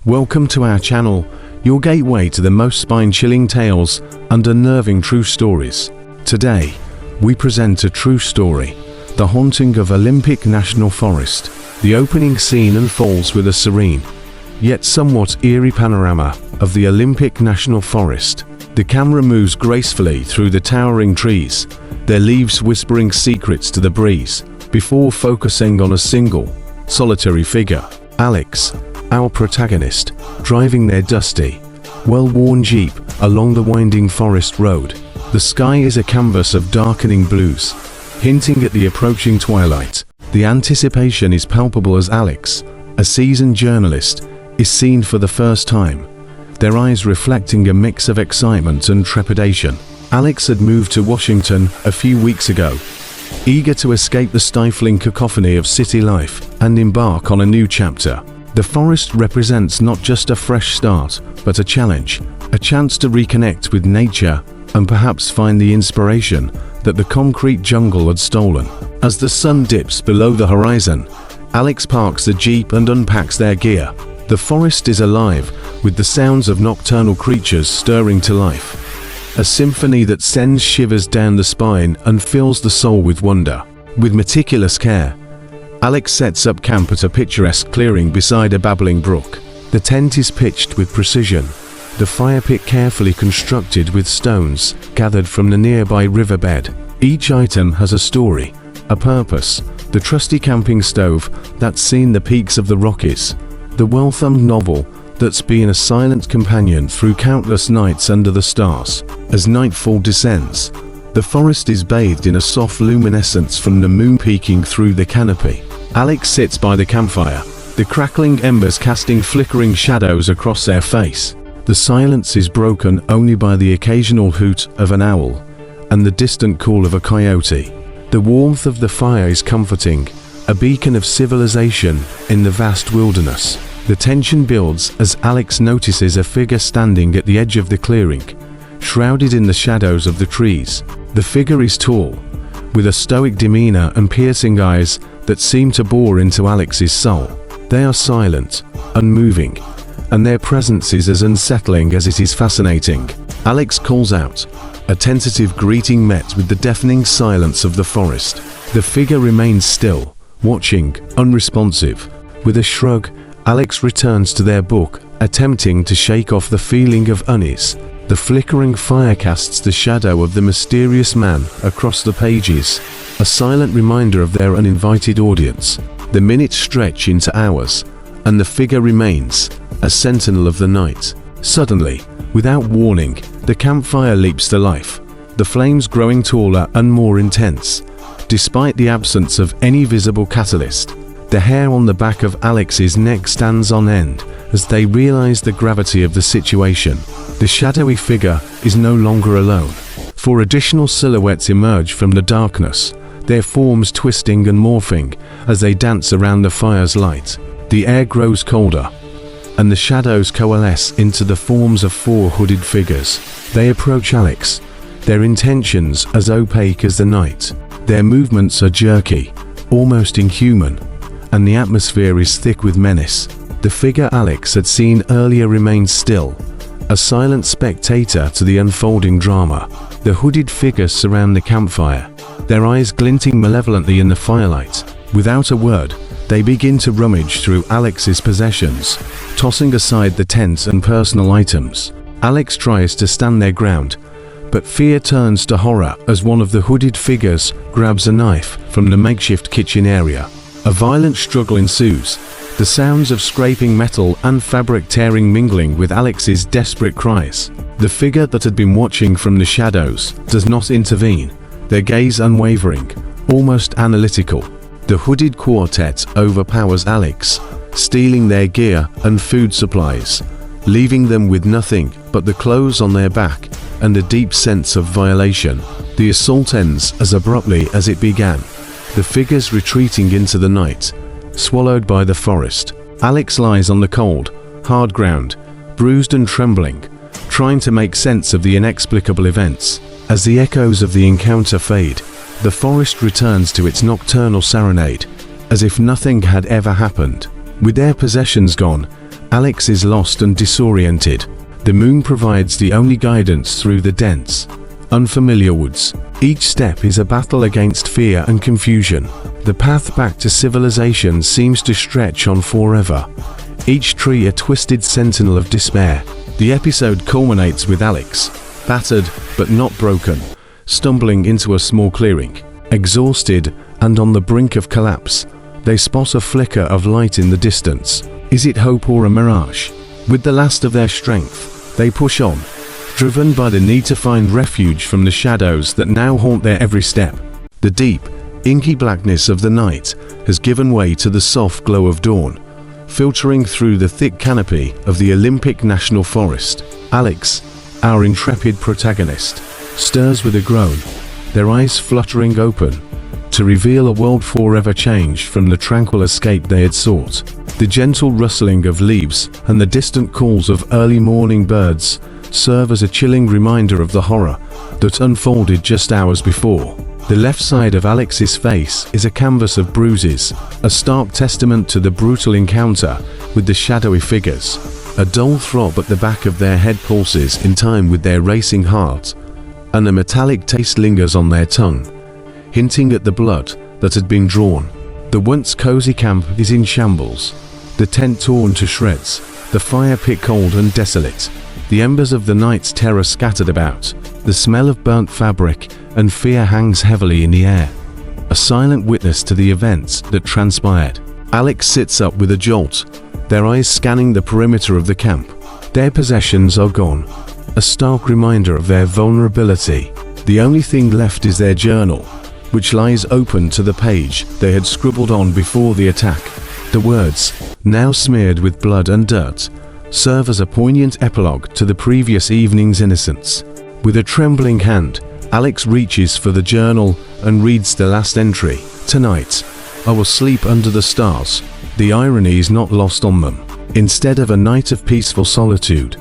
Welcome to our channel, your gateway to the most spine-chilling tales and unnerving true stories. Today, we present a true story, The Haunting of Olympic National Forest. The opening scene unfolds with a serene, yet somewhat eerie panorama of the Olympic National Forest. The camera moves gracefully through the towering trees, their leaves whispering secrets to the breeze, before focusing on a single, solitary figure, Alex, our protagonist, driving their dusty, well-worn Jeep along the winding forest road. The sky is a canvas of darkening blues, hinting at the approaching twilight. The anticipation is palpable as Alex, a seasoned journalist, is seen for the first time, their eyes reflecting a mix of excitement and trepidation. Alex had moved to Washington a few weeks ago, eager to escape the stifling cacophony of city life and embark on a new chapter. The forest represents not just a fresh start, but a challenge, a chance to reconnect with nature and perhaps find the inspiration that the concrete jungle had stolen. As the sun dips below the horizon, Alex parks the Jeep and unpacks their gear. The forest is alive with the sounds of nocturnal creatures stirring to life, a symphony that sends shivers down the spine and fills the soul with wonder. With meticulous care, Alex sets up camp at a picturesque clearing beside a babbling brook. The tent is pitched with precision, the fire pit carefully constructed with stones gathered from the nearby riverbed. Each item has a story, a purpose: the trusty camping stove that's seen the peaks of the Rockies, the well-thumbed novel that's been a silent companion through countless nights under the stars. As nightfall descends, the forest is bathed in a soft luminescence from the moon peeking through the canopy. Alex sits by the campfire, the crackling embers casting flickering shadows across their face. The silence is broken only by the occasional hoot of an owl and the distant call of a coyote. The warmth of the fire is comforting, a beacon of civilization in the vast wilderness. The tension builds as Alex notices a figure standing at the edge of the clearing, shrouded in the shadows of the trees. The figure is tall, with a stoic demeanor and piercing eyes that seem to bore into Alex's soul. They are silent, unmoving, and their presence is as unsettling as it is fascinating. Alex calls out, a tentative greeting met with the deafening silence of the forest. The figure remains still, watching, unresponsive. With a shrug, Alex returns to their book, attempting to shake off the feeling of unease. The flickering fire casts the shadow of the mysterious man across the pages, a silent reminder of their uninvited audience. The minutes stretch into hours, and the figure remains, a sentinel of the night. Suddenly, without warning, the campfire leaps to life, the flames growing taller and more intense. Despite the absence of any visible catalyst, the hair on the back of Alex's neck stands on end as they realize the gravity of the situation. The shadowy figure is no longer alone. Four additional silhouettes emerge from the darkness, their forms twisting and morphing as they dance around the fire's light. The air grows colder, and the shadows coalesce into the forms of four hooded figures. They approach Alex, their intentions as opaque as the night. Their movements are jerky, almost inhuman, and the atmosphere is thick with menace. The figure Alex had seen earlier remains still, a silent spectator to the unfolding drama. The hooded figures surround the campfire, their eyes glinting malevolently in the firelight. Without a word, they begin to rummage through Alex's possessions, tossing aside the tent and personal items. Alex tries to stand their ground, but fear turns to horror as one of the hooded figures grabs a knife from the makeshift kitchen area. A violent struggle ensues, the sounds of scraping metal and fabric tearing mingling with Alex's desperate cries. The figure that had been watching from the shadows does not intervene, their gaze unwavering, almost analytical. The hooded quartet overpowers Alex, stealing their gear and food supplies, leaving them with nothing but the clothes on their back and a deep sense of violation. The assault ends as abruptly as it began, the figures retreating into the night, swallowed by the forest. Alex lies on the cold, hard ground, bruised and trembling, trying to make sense of the inexplicable events. As the echoes of the encounter fade, the forest returns to its nocturnal serenade, as if nothing had ever happened. With their possessions gone, Alex is lost and disoriented. The moon provides the only guidance through the dense, unfamiliar woods. Each step is a battle against fear and confusion. The path back to civilization seems to stretch on forever, each tree a twisted sentinel of despair. The episode culminates with Alex, battered but not broken, stumbling into a small clearing. Exhausted and on the brink of collapse, they spot a flicker of light in the distance. Is it hope or a mirage? With the last of their strength, they push on, driven by the need to find refuge from the shadows that now haunt their every step. The deep, inky blackness of the night has given way to the soft glow of dawn, filtering through the thick canopy of the Olympic National Forest. Alex, our intrepid protagonist, stirs with a groan, their eyes fluttering open, to reveal a world forever changed from the tranquil escape they had sought. The gentle rustling of leaves and the distant calls of early morning birds serve as a chilling reminder of the horror that unfolded just hours before. The left side of Alex's face is a canvas of bruises, a stark testament to the brutal encounter with the shadowy figures. A dull throb at the back of their head pulses in time with their racing heart, and a metallic taste lingers on their tongue, hinting at the blood that had been drawn. The once cozy camp is in shambles, the tent torn to shreds, the fire pit cold and desolate, the embers of the night's terror scattered about. The smell of burnt fabric and fear hangs heavily in the air, a silent witness to the events that transpired. Alex sits up with a jolt, their eyes scanning the perimeter of the camp. Their possessions are gone, a stark reminder of their vulnerability. The only thing left is their journal, which lies open to the page they had scribbled on before the attack. The words, now smeared with blood and dirt, serve as a poignant epilogue to the previous evening's innocence. With a trembling hand, Alex reaches for the journal and reads the last entry. Tonight, I will sleep under the stars. The irony is not lost on them. Instead of a night of peaceful solitude,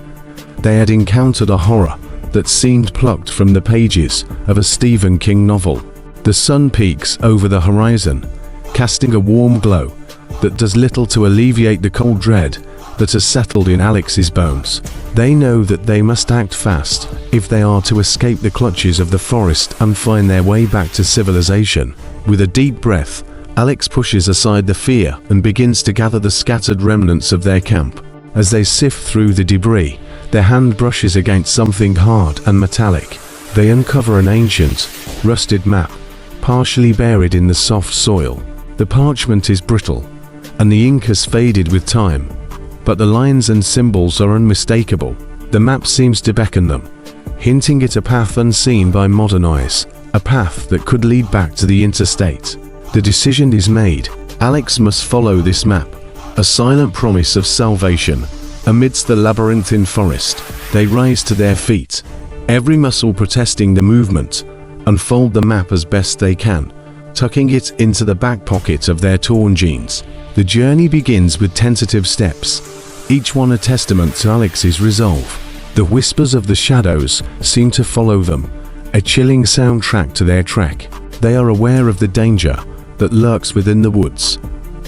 they had encountered a horror that seemed plucked from the pages of a Stephen King novel. The sun peaks over the horizon, casting a warm glow that does little to alleviate the cold dread that has settled in Alex's bones. They know that they must act fast if they are to escape the clutches of the forest and find their way back to civilization. With a deep breath, Alex pushes aside the fear and begins to gather the scattered remnants of their camp. As they sift through the debris, their hand brushes against something hard and metallic. They uncover an ancient, rusted map, partially buried in the soft soil. The parchment is brittle, and the ink has faded with time, but the lines and symbols are unmistakable. The map seems to beckon them, hinting at a path unseen by modern eyes, a path that could lead back to the interstate. The decision is made. Alex must follow this map, a silent promise of salvation. Amidst the labyrinthine forest, they rise to their feet, every muscle protesting the movement, unfold the map as best they can, tucking it into the back pocket of their torn jeans. The journey begins with tentative steps, each one a testament to Alex's resolve. The whispers of the shadows seem to follow them, a chilling soundtrack to their trek. They are aware of the danger that lurks within the woods,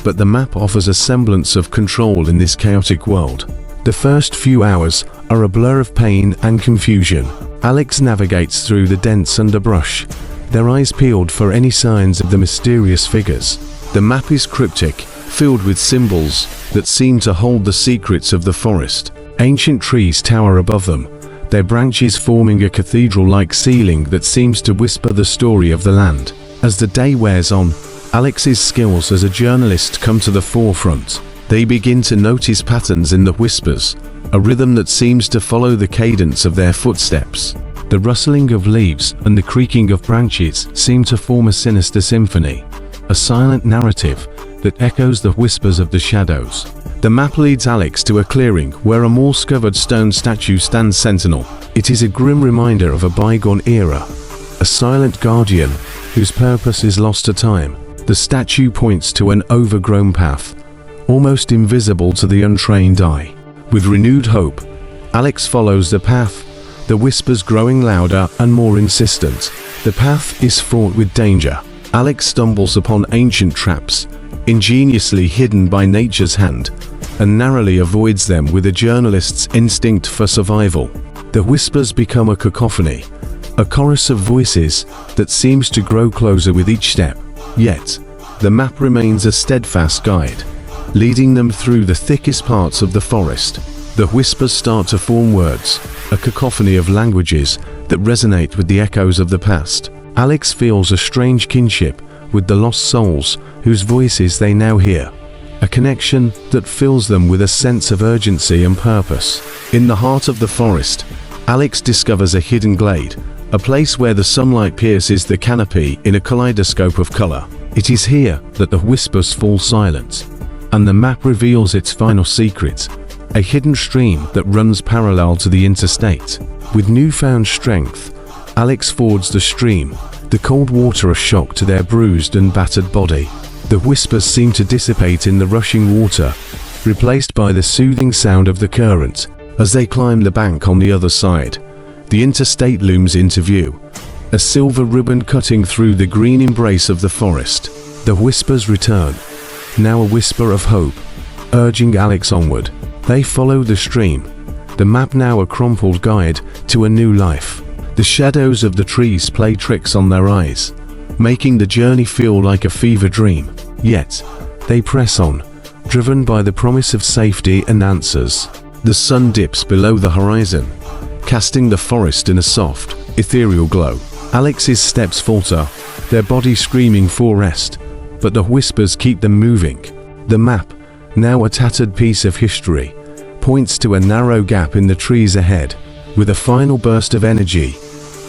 but the map offers a semblance of control in this chaotic world. The first few hours are a blur of pain and confusion. Alex navigates through the dense underbrush, their eyes peeled for any signs of the mysterious figures. The map is cryptic, filled with symbols that seem to hold the secrets of the forest. Ancient trees tower above them, their branches forming a cathedral-like ceiling that seems to whisper the story of the land. As the day wears on, Alex's skills as a journalist come to the forefront. They begin to notice patterns in the whispers, a rhythm that seems to follow the cadence of their footsteps. The rustling of leaves and the creaking of branches seem to form a sinister symphony, a silent narrative that echoes the whispers of the shadows. The map leads Alex to a clearing where a moss-covered stone statue stands sentinel. It is a grim reminder of a bygone era, a silent guardian whose purpose is lost to time. The statue points to an overgrown path, almost invisible to the untrained eye. With renewed hope, Alex follows the path, the whispers growing louder and more insistent. The path is fraught with danger. Alex stumbles upon ancient traps, ingeniously hidden by nature's hand, and narrowly avoids them with a journalist's instinct for survival. The whispers become a cacophony, a chorus of voices that seems to grow closer with each step. Yet, the map remains a steadfast guide, leading them through the thickest parts of the forest. The whispers start to form words, a cacophony of languages that resonate with the echoes of the past. Alex feels a strange kinship with the lost souls whose voices they now hear, a connection that fills them with a sense of urgency and purpose. In the heart of the forest, Alex discovers a hidden glade, a place where the sunlight pierces the canopy in a kaleidoscope of color. It is here that the whispers fall silent, and the map reveals its final secret, a hidden stream that runs parallel to the interstate. With newfound strength, Alex fords the stream, the cold water a shock to their bruised and battered body. The whispers seem to dissipate in the rushing water, replaced by the soothing sound of the current. As they climb the bank on the other side, the interstate looms into view, a silver ribbon cutting through the green embrace of the forest. The whispers return, now a whisper of hope, urging Alex onward. They follow the stream, the map now a crumpled guide to a new life. The shadows of the trees play tricks on their eyes, making the journey feel like a fever dream. Yet, they press on, driven by the promise of safety and answers. The sun dips below the horizon, casting the forest in a soft, ethereal glow. Alex's steps falter, their bodies screaming for rest, but the whispers keep them moving. The map, now a tattered piece of history, points to a narrow gap in the trees ahead. With a final burst of energy,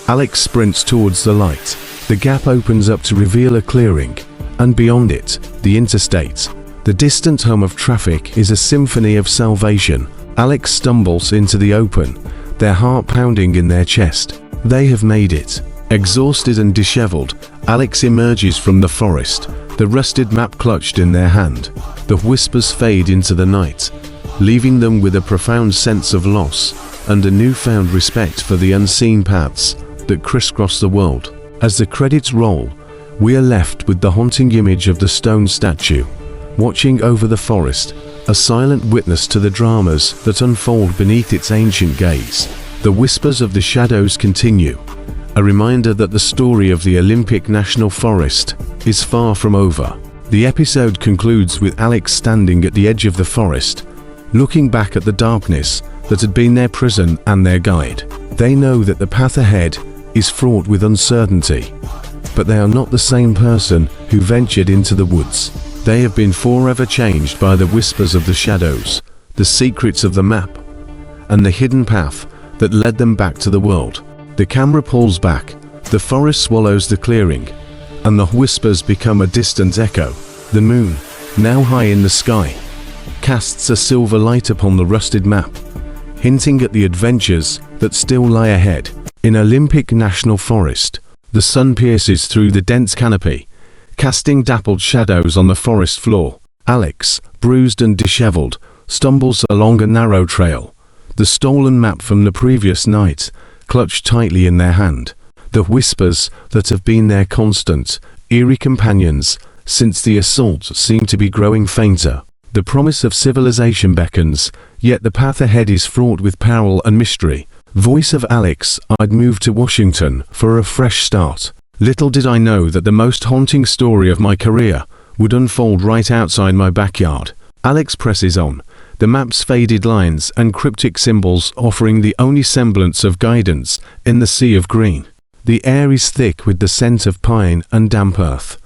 Alex sprints towards the light. The gap opens up to reveal a clearing, and beyond it, the interstate. The distant hum of traffic is a symphony of salvation. Alex stumbles into the open, their heart pounding in their chest. They have made it. Exhausted and disheveled, Alex emerges from the forest, the rusted map clutched in their hand. The whispers fade into the night, leaving them with a profound sense of loss and a newfound respect for the unseen paths that crisscross the world. As the credits roll, we are left with the haunting image of the stone statue, watching over the forest, a silent witness to the dramas that unfold beneath its ancient gaze. The whispers of the shadows continue, a reminder that the story of the Olympic National Forest is far from over. The episode concludes with Alex standing at the edge of the forest, looking back at the darkness that had been their prison and their guide. They know that the path ahead is fraught with uncertainty, but they are not the same person who ventured into the woods. They have been forever changed by the whispers of the shadows, the secrets of the map, and the hidden path that led them back to the world. The camera pulls back, the forest swallows the clearing, and the whispers become a distant echo. The moon, now high in the sky, casts a silver light upon the rusted map, hinting at the adventures that still lie ahead. In Olympic National Forest, the sun pierces through the dense canopy, casting dappled shadows on the forest floor. Alex, bruised and disheveled, stumbles along a narrow trail, the stolen map from the previous night clutched tightly in their hand. The whispers that have been their constant, eerie companions since the assault seem to be growing fainter. The promise of civilization beckons, yet the path ahead is fraught with peril and mystery. Voice of Alex, I'd moved to Washington for a fresh start. Little did I know that the most haunting story of my career would unfold right outside my backyard. Alex presses on, the map's faded lines and cryptic symbols offering the only semblance of guidance in the sea of green. The air is thick with the scent of pine and damp earth,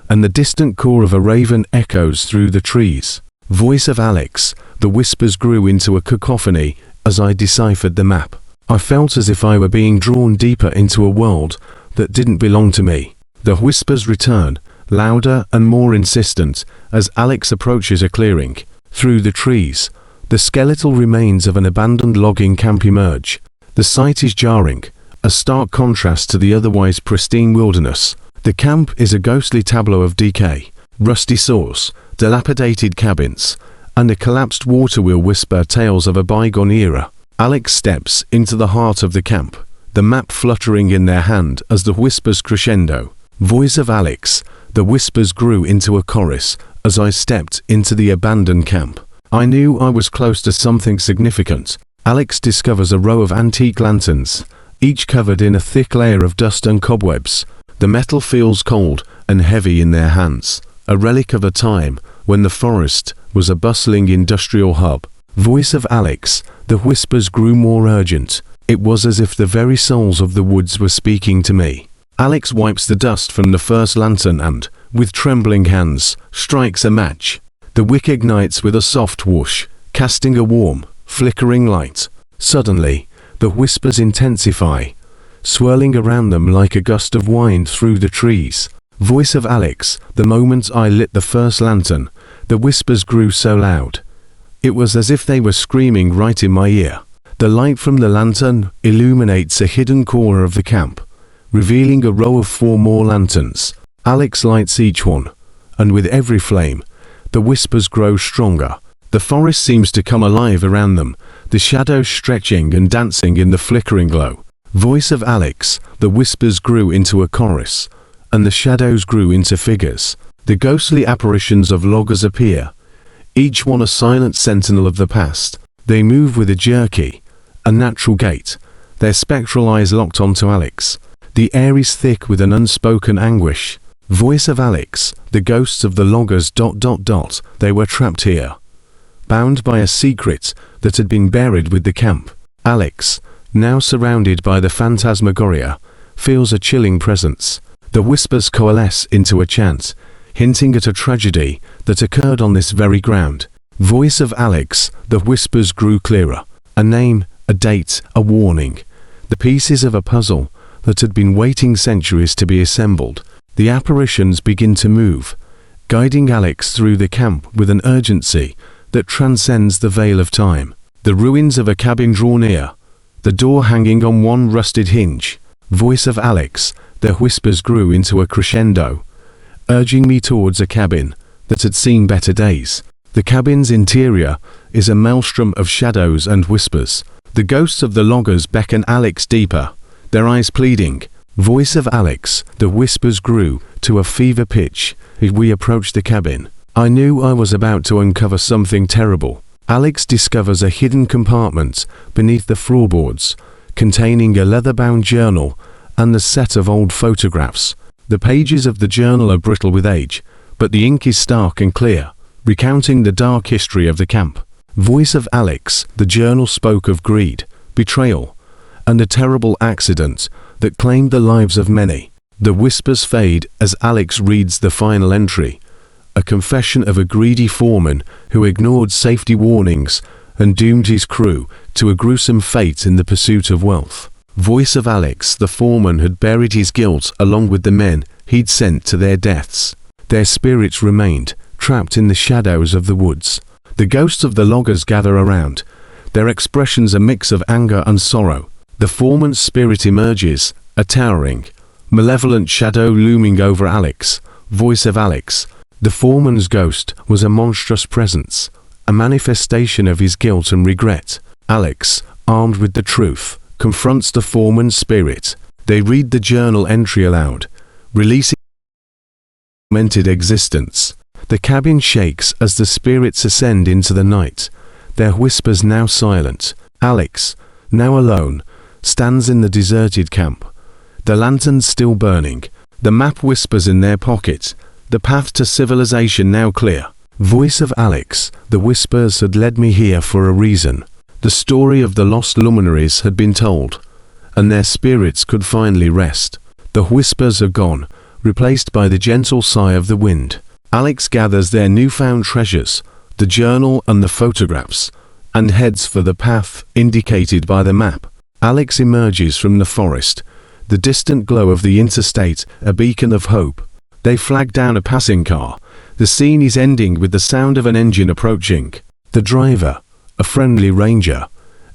and the distant call of a raven echoes through the trees. Voice of Alex, the whispers grew into a cacophony as I deciphered the map. I felt as if I were being drawn deeper into a world that didn't belong to me. The whispers return, louder and more insistent, as Alex approaches a clearing. Through the trees, the skeletal remains of an abandoned logging camp emerge. The sight is jarring, a stark contrast to the otherwise pristine wilderness. The camp is a ghostly tableau of decay, rusty saws, dilapidated cabins, and a collapsed water wheel whisper tales of a bygone era. Alex steps into the heart of the camp, the map fluttering in their hand as the whispers crescendo. Voice of Alex, the whispers grew into a chorus as I stepped into the abandoned camp. I knew I was close to something significant. Alex discovers a row of antique lanterns, each covered in a thick layer of dust and cobwebs. The metal feels cold and heavy in their hands, a relic of a time when the forest was a bustling industrial hub. Voice of Alex, the whispers grew more urgent. It was as if the very souls of the woods were speaking to me. Alex wipes the dust from the first lantern and, with trembling hands, strikes a match. The wick ignites with a soft whoosh, casting a warm, flickering light. Suddenly, the whispers intensify, swirling around them like a gust of wind through the trees. Voice of Alex, the moment I lit the first lantern, the whispers grew so loud. It was as if they were screaming right in my ear. The light from the lantern illuminates a hidden corner of the camp, revealing a row of 4 more lanterns. Alex lights each one, and with every flame, the whispers grow stronger. The forest seems to come alive around them, the shadows stretching and dancing in the flickering glow. Voice of Alex, the whispers grew into a chorus, and the shadows grew into figures. The ghostly apparitions of loggers appear, each one a silent sentinel of the past. They move with a jerky, unnatural gait, their spectral eyes locked onto Alex. The air is thick with an unspoken anguish. Voice of Alex, the ghosts of the loggers ... They were trapped here, bound by a secret that had been buried with the camp. Alex, now surrounded by the phantasmagoria, feels a chilling presence. The whispers coalesce into a chant, hinting at a tragedy that occurred on this very ground. Voice of Alex, the whispers grew clearer. A name, a date, a warning. The pieces of a puzzle that had been waiting centuries to be assembled. The apparitions begin to move, guiding Alex through the camp with an urgency that transcends the veil of time. The ruins of a cabin draw near, the door hanging on one rusted hinge. Voice of Alex, their whispers grew into a crescendo, urging me towards a cabin that had seen better days. The cabin's interior is a maelstrom of shadows and whispers. The ghosts of the loggers beckon Alex deeper, their eyes pleading. Voice of Alex, the whispers grew to a fever pitch as we approached the cabin. I knew I was about to uncover something terrible. Alex discovers a hidden compartment beneath the floorboards, containing a leather-bound journal and a set of old photographs. The pages of the journal are brittle with age, but the ink is stark and clear, recounting the dark history of the camp. Voice of Alex, the journal spoke of greed, betrayal, and a terrible accident that claimed the lives of many. The whispers fade as Alex reads the final entry, a confession of a greedy foreman who ignored safety warnings and doomed his crew to a gruesome fate in the pursuit of wealth. Voice of Alex, the foreman had buried his guilt along with the men he'd sent to their deaths. Their spirits remained trapped in the shadows of the woods. The ghosts of the loggers gather around, their expressions a mix of anger and sorrow. The foreman's spirit emerges, a towering, malevolent shadow looming over Alex. Voice of Alex, the foreman's ghost was a monstrous presence, a manifestation of his guilt and regret. Alex, armed with the truth, confronts the foreman's spirit. They read the journal entry aloud, releasing tormented existence. The cabin shakes as the spirits ascend into the night, their whispers now silent. Alex, now alone, stands in the deserted camp, the lanterns still burning, the map whispers in their pocket, the path to civilization now clear. Voice of Alex, the whispers had led me here for a reason. The story of the lost luminaries had been told, and their spirits could finally rest. The whispers are gone, replaced by the gentle sigh of the wind. Alex gathers their newfound treasures, the journal and the photographs, and heads for the path indicated by the map. Alex emerges from the forest, the distant glow of the interstate a beacon of hope. They flag down a passing car. The scene is ending with the sound of an engine approaching. The driver, a friendly ranger,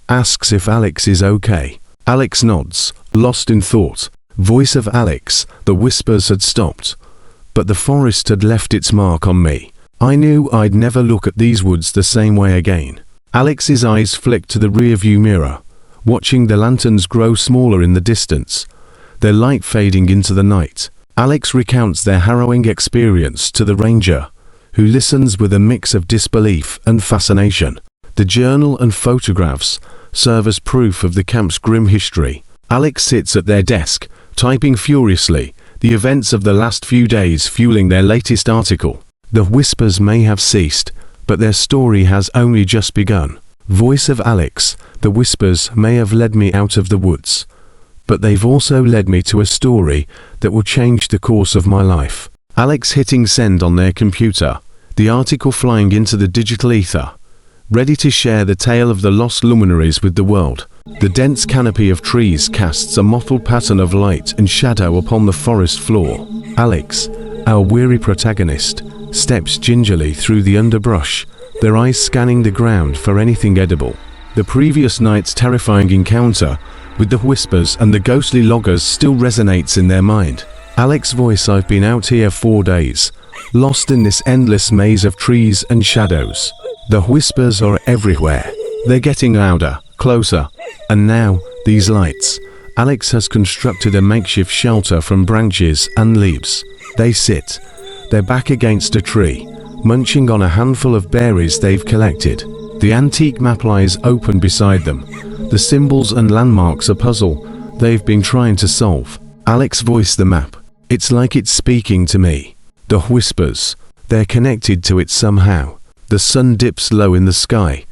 asks if Alex is okay. Alex nods, lost in thought. Voice of Alex, the whispers had stopped, but the forest had left its mark on me. I knew I'd never look at these woods the same way again. Alex's eyes flicked to the rearview mirror, watching the lanterns grow smaller in the distance, their light fading into the night. Alex recounts their harrowing experience to the ranger, who listens with a mix of disbelief and fascination. The journal and photographs serve as proof of the camp's grim history. Alex sits at their desk, typing furiously, the events of the last few days fueling their latest article. The whispers may have ceased, but their story has only just begun. Voice of Alex, the whispers may have led me out of the woods, but they've also led me to a story that will change the course of my life. Alex hitting send on their computer, the article flying into the digital ether, ready to share the tale of the lost luminaries with the world. The dense canopy of trees casts a mottled pattern of light and shadow upon the forest floor. Alex, our weary protagonist, steps gingerly through the underbrush, their eyes scanning the ground for anything edible. The previous night's terrifying encounter with the whispers and the ghostly loggers still resonates in their mind. Alex's voice, I've been out here 4 days, lost in this endless maze of trees and shadows. The whispers are everywhere. They're getting louder, closer, and now, these lights. Alex has constructed a makeshift shelter from branches and leaves. They sit, their back against a tree, munching on a handful of berries they've collected. The antique map lies open beside them, the symbols and landmarks a puzzle they've been trying to solve. Alex voiced the map. It's like it's speaking to me. The whispers, they're connected to it somehow. The sun dips low in the sky,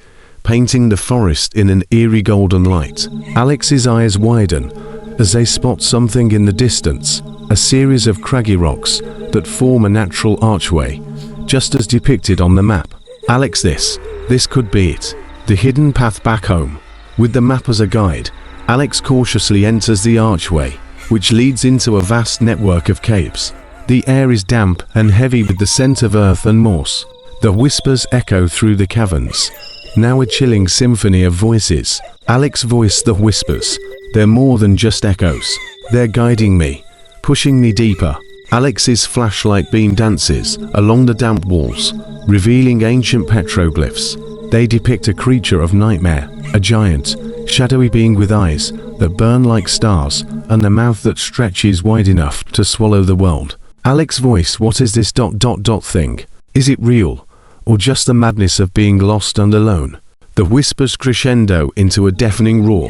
painting the forest in an eerie golden light. Alex's eyes widen as they spot something in the distance, a series of craggy rocks that form a natural archway, just as depicted on the map. Alex, this could be it. The hidden path back home. With the map as a guide, Alex cautiously enters the archway, which leads into a vast network of caves. The air is damp and heavy with the scent of earth and moss. The whispers echo through the caverns, now a chilling symphony of voices. Alex voiced the whispers. They're more than just echoes. They're guiding me, pushing me deeper. Alex's flashlight beam dances along the damp walls, revealing ancient petroglyphs. They depict a creature of nightmare, a giant, shadowy being with eyes that burn like stars and a mouth that stretches wide enough to swallow the world. Alex's voice, what is this thing? Is it real, or just the madness of being lost and alone? The whispers crescendo into a deafening roar,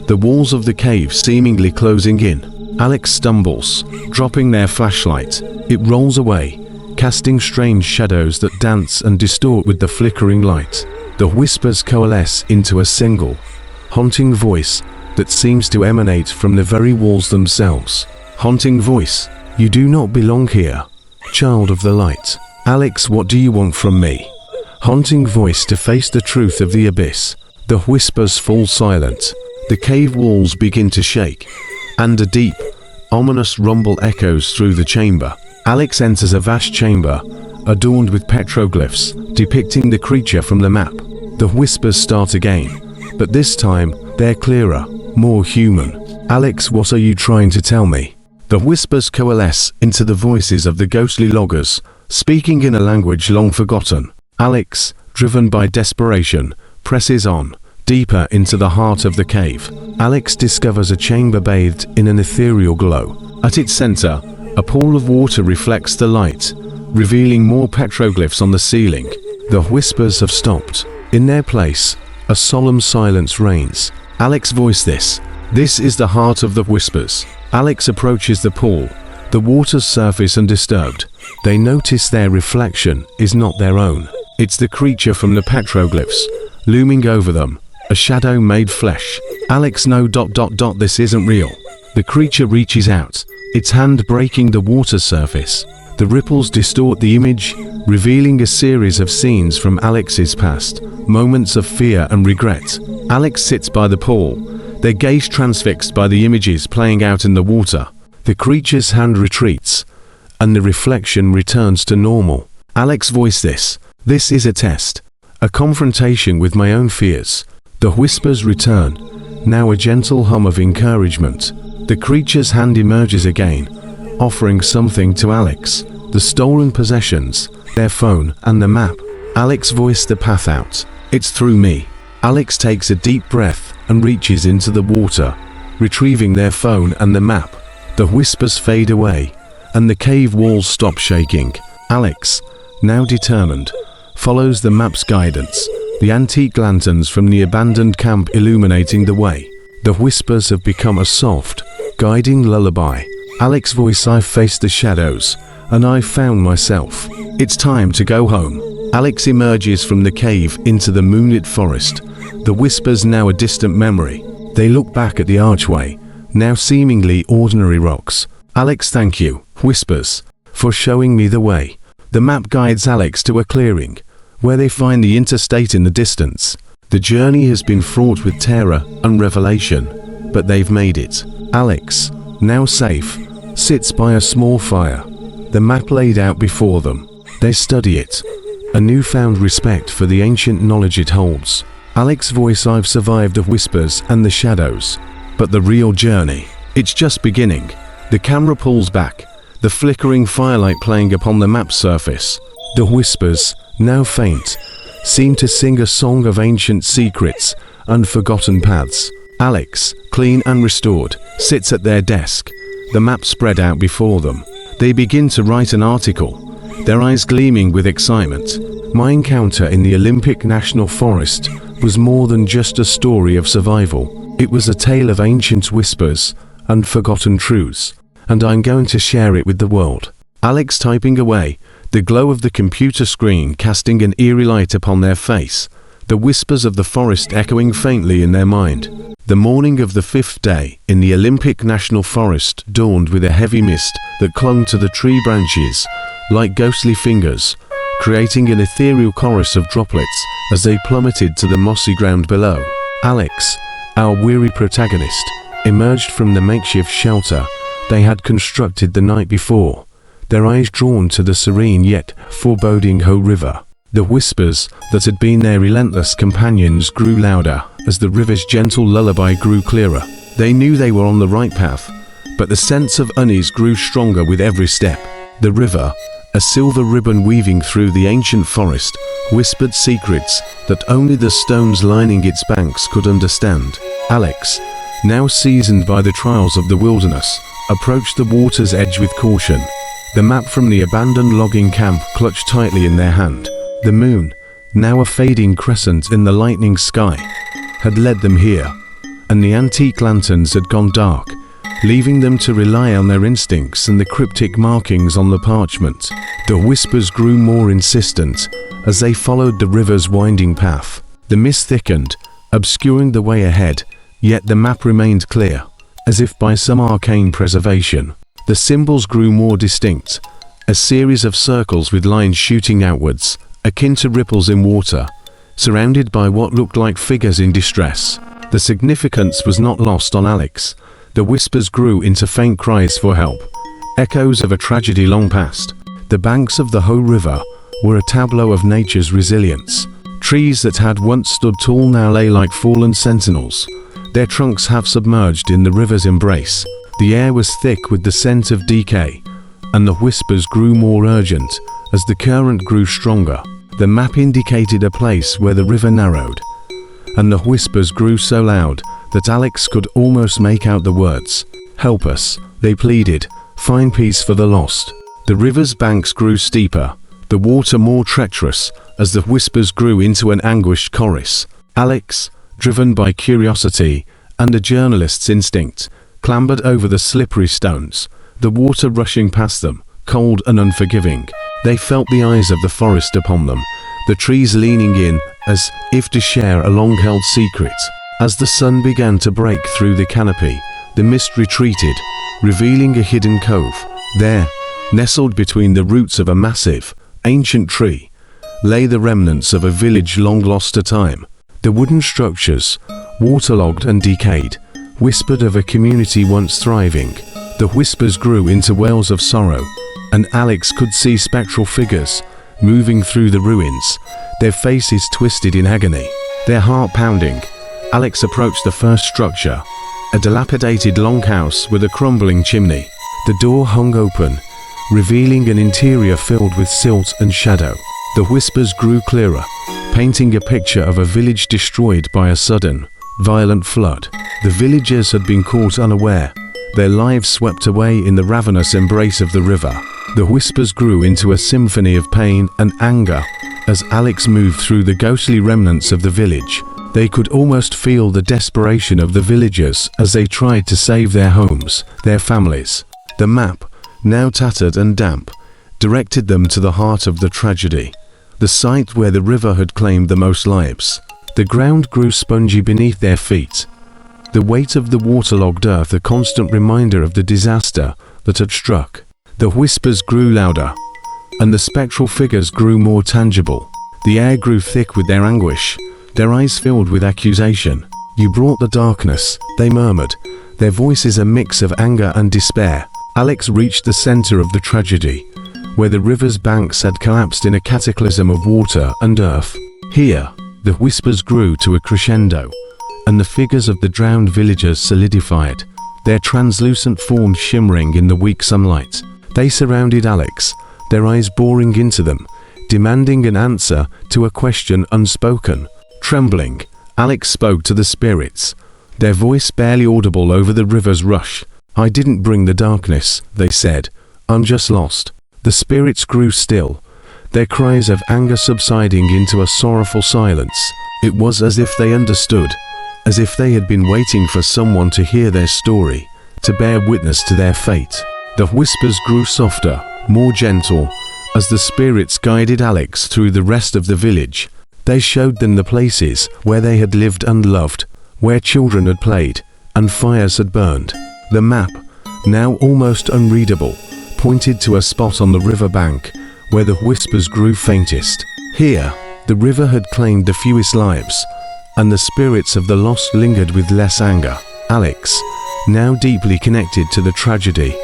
the walls of the cave seemingly closing in. Alex stumbles, dropping their flashlight. It rolls away, casting strange shadows that dance and distort with the flickering light. The whispers coalesce into a single, haunting voice that seems to emanate from the very walls themselves. Haunting voice, you do not belong here, child of the light. Alex, what do you want from me? Haunting voice, to face the truth of the abyss. The whispers fall silent. The cave walls begin to shake, and a deep, ominous rumble echoes through the chamber. Alex enters a vast chamber, adorned with petroglyphs, depicting the creature from the map. The whispers start again, but this time, they're clearer, more human. Alex, what are you trying to tell me? The whispers coalesce into the voices of the ghostly loggers, speaking in a language long forgotten. Alex, driven by desperation, presses on, deeper into the heart of the cave. Alex discovers a chamber bathed in an ethereal glow. At its center, a pool of water reflects the light, revealing more petroglyphs on the ceiling. The whispers have stopped. In their place, a solemn silence reigns. Alex voiced this. This is the heart of the whispers. Alex approaches the pool, the water's surface undisturbed. They notice their reflection is not their own. It's the creature from the petroglyphs, looming over them, a shadow made flesh. Alex, no. This isn't real. The creature reaches out, its hand breaking the water surface. The ripples distort the image, revealing a series of scenes from Alex's past, moments of fear and regret. Alex sits by the pool, their gaze transfixed by the images playing out in the water. The creature's hand retreats, and the reflection returns to normal. Alex voiced this. This is a test, a confrontation with my own fears. The whispers return, now a gentle hum of encouragement. The creature's hand emerges again, offering something to Alex. The stolen possessions, their phone, and the map. Alex voiced the path out. It's through me. Alex takes a deep breath and reaches into the water, retrieving their phone and the map. The whispers fade away, and the cave walls stop shaking. Alex, now determined, follows the map's guidance, the antique lanterns from the abandoned camp illuminating the way. The whispers have become a soft, guiding lullaby. Alex's voice: I've faced the shadows, and I've found myself. It's time to go home. Alex emerges from the cave into the moonlit forest, the whispers now a distant memory. They look back at the archway, now seemingly ordinary rocks. Alex, thank you, whispers, for showing me the way. The map guides Alex to a clearing, where they find the interstate in the distance. The journey has been fraught with terror and revelation, but they've made it. Alex, now safe, sits by a small fire, the map laid out before them. They study it, a newfound respect for the ancient knowledge it holds. Alex's voice: I've survived the whispers and the shadows, but the real journey, it's just beginning. The camera pulls back, the flickering firelight playing upon the map's surface. The whispers, now faint, seem to sing a song of ancient secrets and forgotten paths. Alex, clean and restored, sits at their desk, the map spread out before them. They begin to write an article, their eyes gleaming with excitement. My encounter in the Olympic National Forest was more than just a story of survival. It was a tale of ancient whispers and forgotten truths, and I'm going to share it with the world. Alex typing away, the glow of the computer screen casting an eerie light upon their face, the whispers of the forest echoing faintly in their mind. The morning of the 5th day in the Olympic National Forest dawned with a heavy mist that clung to the tree branches like ghostly fingers, creating an ethereal chorus of droplets as they plummeted to the mossy ground below. Alex, our weary protagonist, emerged from the makeshift shelter they had constructed the night before, their eyes drawn to the serene yet foreboding Ho River. The whispers that had been their relentless companions grew louder as the river's gentle lullaby grew clearer. They knew they were on the right path, but the sense of unease grew stronger with every step. The river, a silver ribbon weaving through the ancient forest, whispered secrets that only the stones lining its banks could understand. Alex, now seasoned by the trials of the wilderness, approached the water's edge with caution, the map from the abandoned logging camp clutched tightly in their hand. The moon, now a fading crescent in the lightning sky, had led them here, and the antique lanterns had gone dark, leaving them to rely on their instincts and the cryptic markings on the parchment. The whispers grew more insistent as they followed the river's winding path. The mist thickened, obscuring the way ahead, yet the map remained clear, as if by some arcane preservation. The symbols grew more distinct, a series of circles with lines shooting outwards, akin to ripples in water, surrounded by what looked like figures in distress. The significance was not lost on Alex. The whispers grew into faint cries for help, echoes of a tragedy long past. The banks of the Ho River were a tableau of nature's resilience. Trees that had once stood tall now lay like fallen sentinels, their trunks half submerged in the river's embrace. The air was thick with the scent of decay, and the whispers grew more urgent as the current grew stronger. The map indicated a place where the river narrowed, and the whispers grew so loud that Alex could almost make out the words. "Help us," they pleaded, "find peace for the lost." The river's banks grew steeper, the water more treacherous, as the whispers grew into an anguished chorus. Alex, driven by curiosity and a journalist's instinct, clambered over the slippery stones, the water rushing past them, cold and unforgiving. They felt the eyes of the forest upon them, the trees leaning in as if to share a long-held secret. As the sun began to break through the canopy, the mist retreated, revealing a hidden cove. There, nestled between the roots of a massive, ancient tree, lay the remnants of a village long lost to time. The wooden structures, waterlogged and decayed, whispered of a community once thriving. The whispers grew into wails of sorrow, and Alex could see spectral figures moving through the ruins, their faces twisted in agony, their heart pounding. Alex approached the first structure, a dilapidated longhouse with a crumbling chimney. The door hung open, revealing an interior filled with silt and shadow. The whispers grew clearer, painting a picture of a village destroyed by a sudden, violent flood. The villagers had been caught unaware, their lives swept away in the ravenous embrace of the river. The whispers grew into a symphony of pain and anger as Alex moved through the ghostly remnants of the village. They could almost feel the desperation of the villagers as they tried to save their homes, their families. The map, now tattered and damp, directed them to the heart of the tragedy, the site where the river had claimed the most lives. The ground grew spongy beneath their feet, the weight of the waterlogged earth a constant reminder of the disaster that had struck. The whispers grew louder, and the spectral figures grew more tangible. The air grew thick with their anguish, their eyes filled with accusation. "You brought the darkness," they murmured, their voices a mix of anger and despair. Alex reached the center of the tragedy, where the river's banks had collapsed in a cataclysm of water and earth. Here, the whispers grew to a crescendo, and the figures of the drowned villagers solidified, their translucent forms shimmering in the weak sunlight. They surrounded Alex, their eyes boring into them, demanding an answer to a question unspoken. Trembling, Alex spoke to the spirits, their voice barely audible over the river's rush. "I didn't bring the darkness," they said. "I'm just lost." The spirits grew still, their cries of anger subsiding into a sorrowful silence. It was as if they understood, as if they had been waiting for someone to hear their story, to bear witness to their fate. The whispers grew softer, more gentle, as the spirits guided Alex through the rest of the village. They showed them the places where they had lived and loved, where children had played, and fires had burned. The map, now almost unreadable, pointed to a spot on the river bank where the whispers grew faintest. Here, the river had claimed the fewest lives, and the spirits of the lost lingered with less anger. Alex, now deeply connected to the tragedy,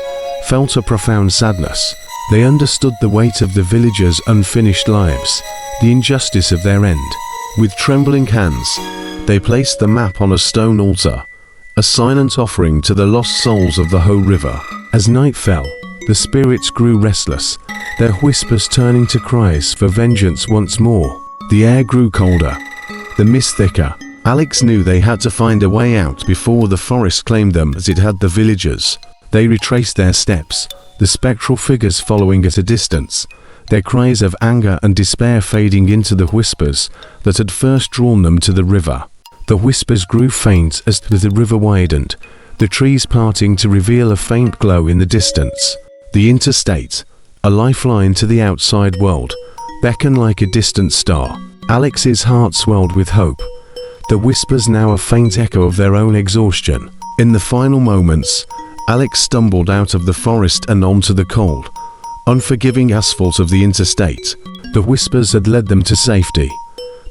felt a profound sadness. They understood the weight of the villagers' unfinished lives, the injustice of their end. With trembling hands, they placed the map on a stone altar, a silent offering to the lost souls of the Ho River. As night fell, the spirits grew restless, their whispers turning to cries for vengeance once more. The air grew colder, the mist thicker. Alex knew they had to find a way out before the forest claimed them as it had the villagers. They retraced their steps, the spectral figures following at a distance, their cries of anger and despair fading into the whispers that had first drawn them to the river. The whispers grew faint as the river widened, the trees parting to reveal a faint glow in the distance. The interstate, a lifeline to the outside world, beckoned like a distant star. Alex's heart swelled with hope, the whispers now a faint echo of their own exhaustion. In the final moments, Alex stumbled out of the forest and onto the cold, unforgiving asphalt of the interstate. The whispers had led them to safety,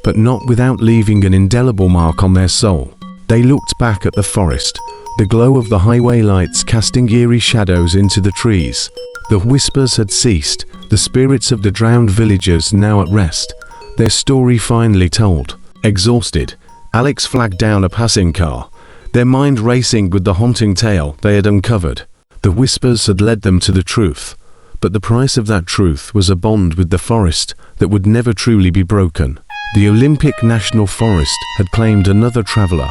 but not without leaving an indelible mark on their soul. They looked back at the forest, the glow of the highway lights casting eerie shadows into the trees. The whispers had ceased, the spirits of the drowned villagers now at rest, their story finally told. Exhausted, Alex flagged down a passing car, their mind racing with the haunting tale they had uncovered. The whispers had led them to the truth, but the price of that truth was a bond with the forest that would never truly be broken. The Olympic National Forest had claimed another traveler,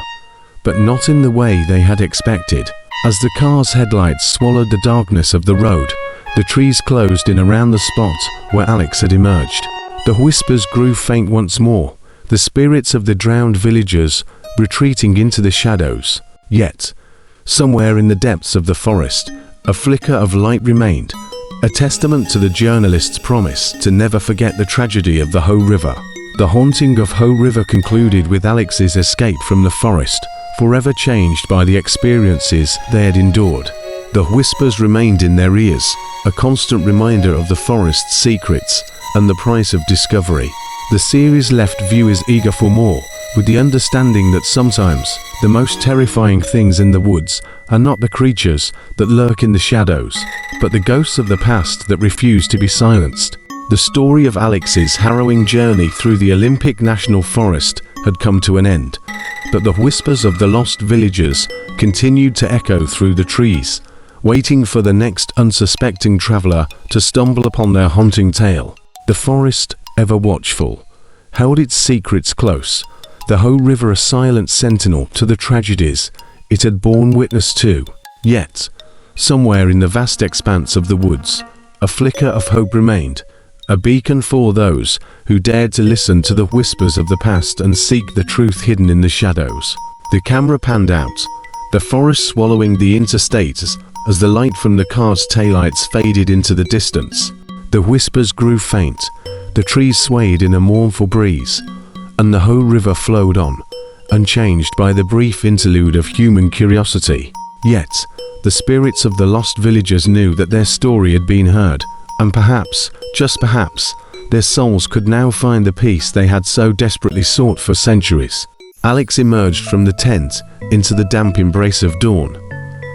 but not in the way they had expected. As the car's headlights swallowed the darkness of the road, the trees closed in around the spot where Alex had emerged. The whispers grew faint once more, the spirits of the drowned villagers retreating into the shadows. Yet, somewhere in the depths of the forest, a flicker of light remained, a testament to the journalist's promise to never forget the tragedy of the Ho River. The haunting of Ho River concluded with Alex's escape from the forest, forever changed by the experiences they had endured. The whispers remained in their ears, a constant reminder of the forest's secrets and the price of discovery. The series left viewers eager for more, with the understanding that sometimes the most terrifying things in the woods are not the creatures that lurk in the shadows, but the ghosts of the past that refuse to be silenced. The story of Alex's harrowing journey through the Olympic National Forest had come to an end, but the whispers of the lost villagers continued to echo through the trees, waiting for the next unsuspecting traveler to stumble upon their haunting tale. The forest, ever watchful, held its secrets close, the Ho River a silent sentinel to the tragedies it had borne witness to. Yet, somewhere in the vast expanse of the woods, a flicker of hope remained, a beacon for those who dared to listen to the whispers of the past and seek the truth hidden in the shadows. The camera panned out, the forest swallowing the interstates as the light from the car's taillights faded into the distance. The whispers grew faint, the trees swayed in a mournful breeze, and the Ho River flowed on, unchanged by the brief interlude of human curiosity. Yet, the spirits of the lost villagers knew that their story had been heard, and perhaps, just perhaps, their souls could now find the peace they had so desperately sought for centuries. Alex emerged from the tent into the damp embrace of dawn,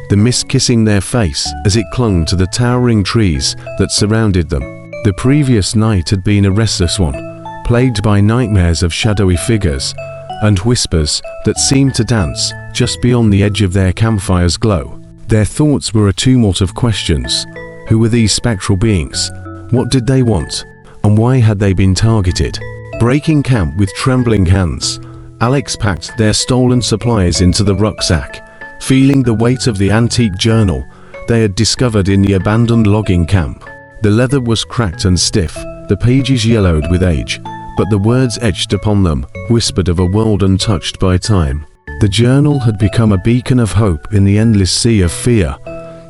the mist kissing their face as it clung to the towering trees that surrounded them. The previous night had been a restless one, plagued by nightmares of shadowy figures and whispers that seemed to dance just beyond the edge of their campfire's glow. Their thoughts were a tumult of questions. Who were these spectral beings? What did they want? And why had they been targeted? Breaking camp with trembling hands, Alex packed their stolen supplies into the rucksack, feeling the weight of the antique journal they had discovered in the abandoned logging camp. The leather was cracked and stiff, the pages yellowed with age, but the words etched upon them whispered of a world untouched by time. The journal had become a beacon of hope in the endless sea of fear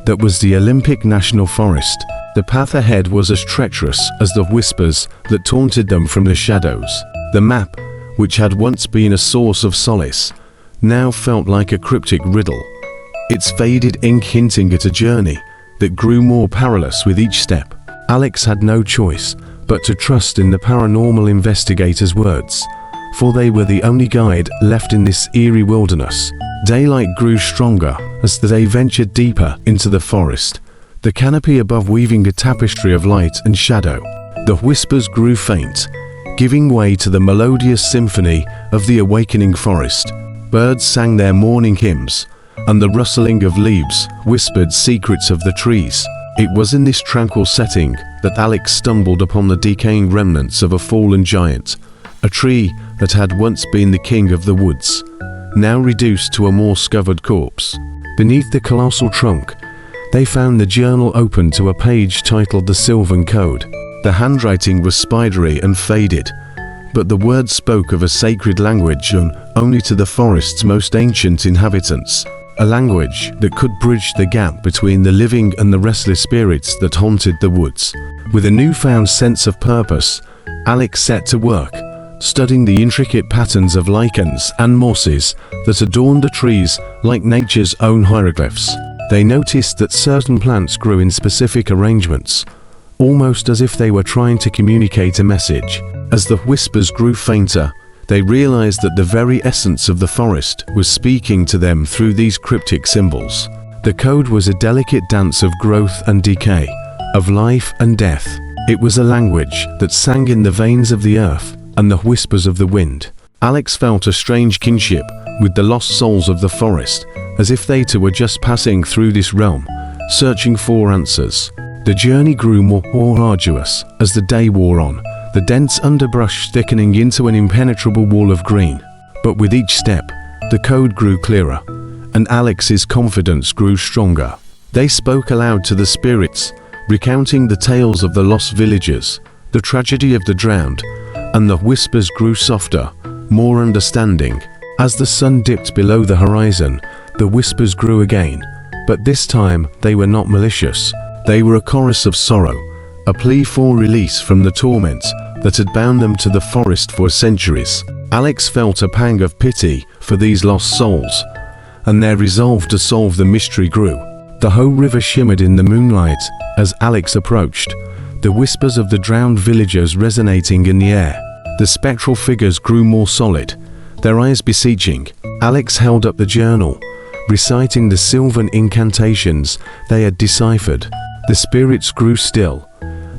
that was the Olympic National Forest. The path ahead was as treacherous as the whispers that taunted them from the shadows. The map, which had once been a source of solace, now felt like a cryptic riddle, its faded ink hinting at a journey that grew more perilous with each step. Alex had no choice but to trust in the paranormal investigators' words, for they were the only guide left in this eerie wilderness. Daylight grew stronger as they ventured deeper into the forest, the canopy above weaving a tapestry of light and shadow. The whispers grew faint, giving way to the melodious symphony of the awakening forest. Birds sang their morning hymns, and the rustling of leaves whispered secrets of the trees. It was in this tranquil setting that Alex stumbled upon the decaying remnants of a fallen giant, a tree that had once been the king of the woods, now reduced to a moss-covered corpse. Beneath the colossal trunk, they found the journal open to a page titled The Sylvan Code. The handwriting was spidery and faded, but the words spoke of a sacred language known only to the forest's most ancient inhabitants, a language that could bridge the gap between the living and the restless spirits that haunted the woods. With a newfound sense of purpose, Alex set to work, studying the intricate patterns of lichens and mosses that adorned the trees like nature's own hieroglyphs. They noticed that certain plants grew in specific arrangements, almost as if they were trying to communicate a message. As the whispers grew fainter, they realized that the very essence of the forest was speaking to them through these cryptic symbols. The code was a delicate dance of growth and decay, of life and death. It was a language that sang in the veins of the earth and the whispers of the wind. Alex felt a strange kinship with the lost souls of the forest, as if they too were just passing through this realm, searching for answers. The journey grew more arduous as the day wore on, the dense underbrush thickening into an impenetrable wall of green. But with each step, the code grew clearer, and Alex's confidence grew stronger. They spoke aloud to the spirits, recounting the tales of the lost villagers, the tragedy of the drowned, and the whispers grew softer, more understanding. As the sun dipped below the horizon, the whispers grew again, but this time they were not malicious. They were a chorus of sorrow, a plea for release from the torment that had bound them to the forest for centuries. Alex felt a pang of pity for these lost souls, and their resolve to solve the mystery grew. The Ho River shimmered in the moonlight as Alex approached, the whispers of the drowned villagers resonating in the air. The spectral figures grew more solid, their eyes beseeching. Alex held up the journal, reciting the sylvan incantations they had deciphered. The spirits grew still,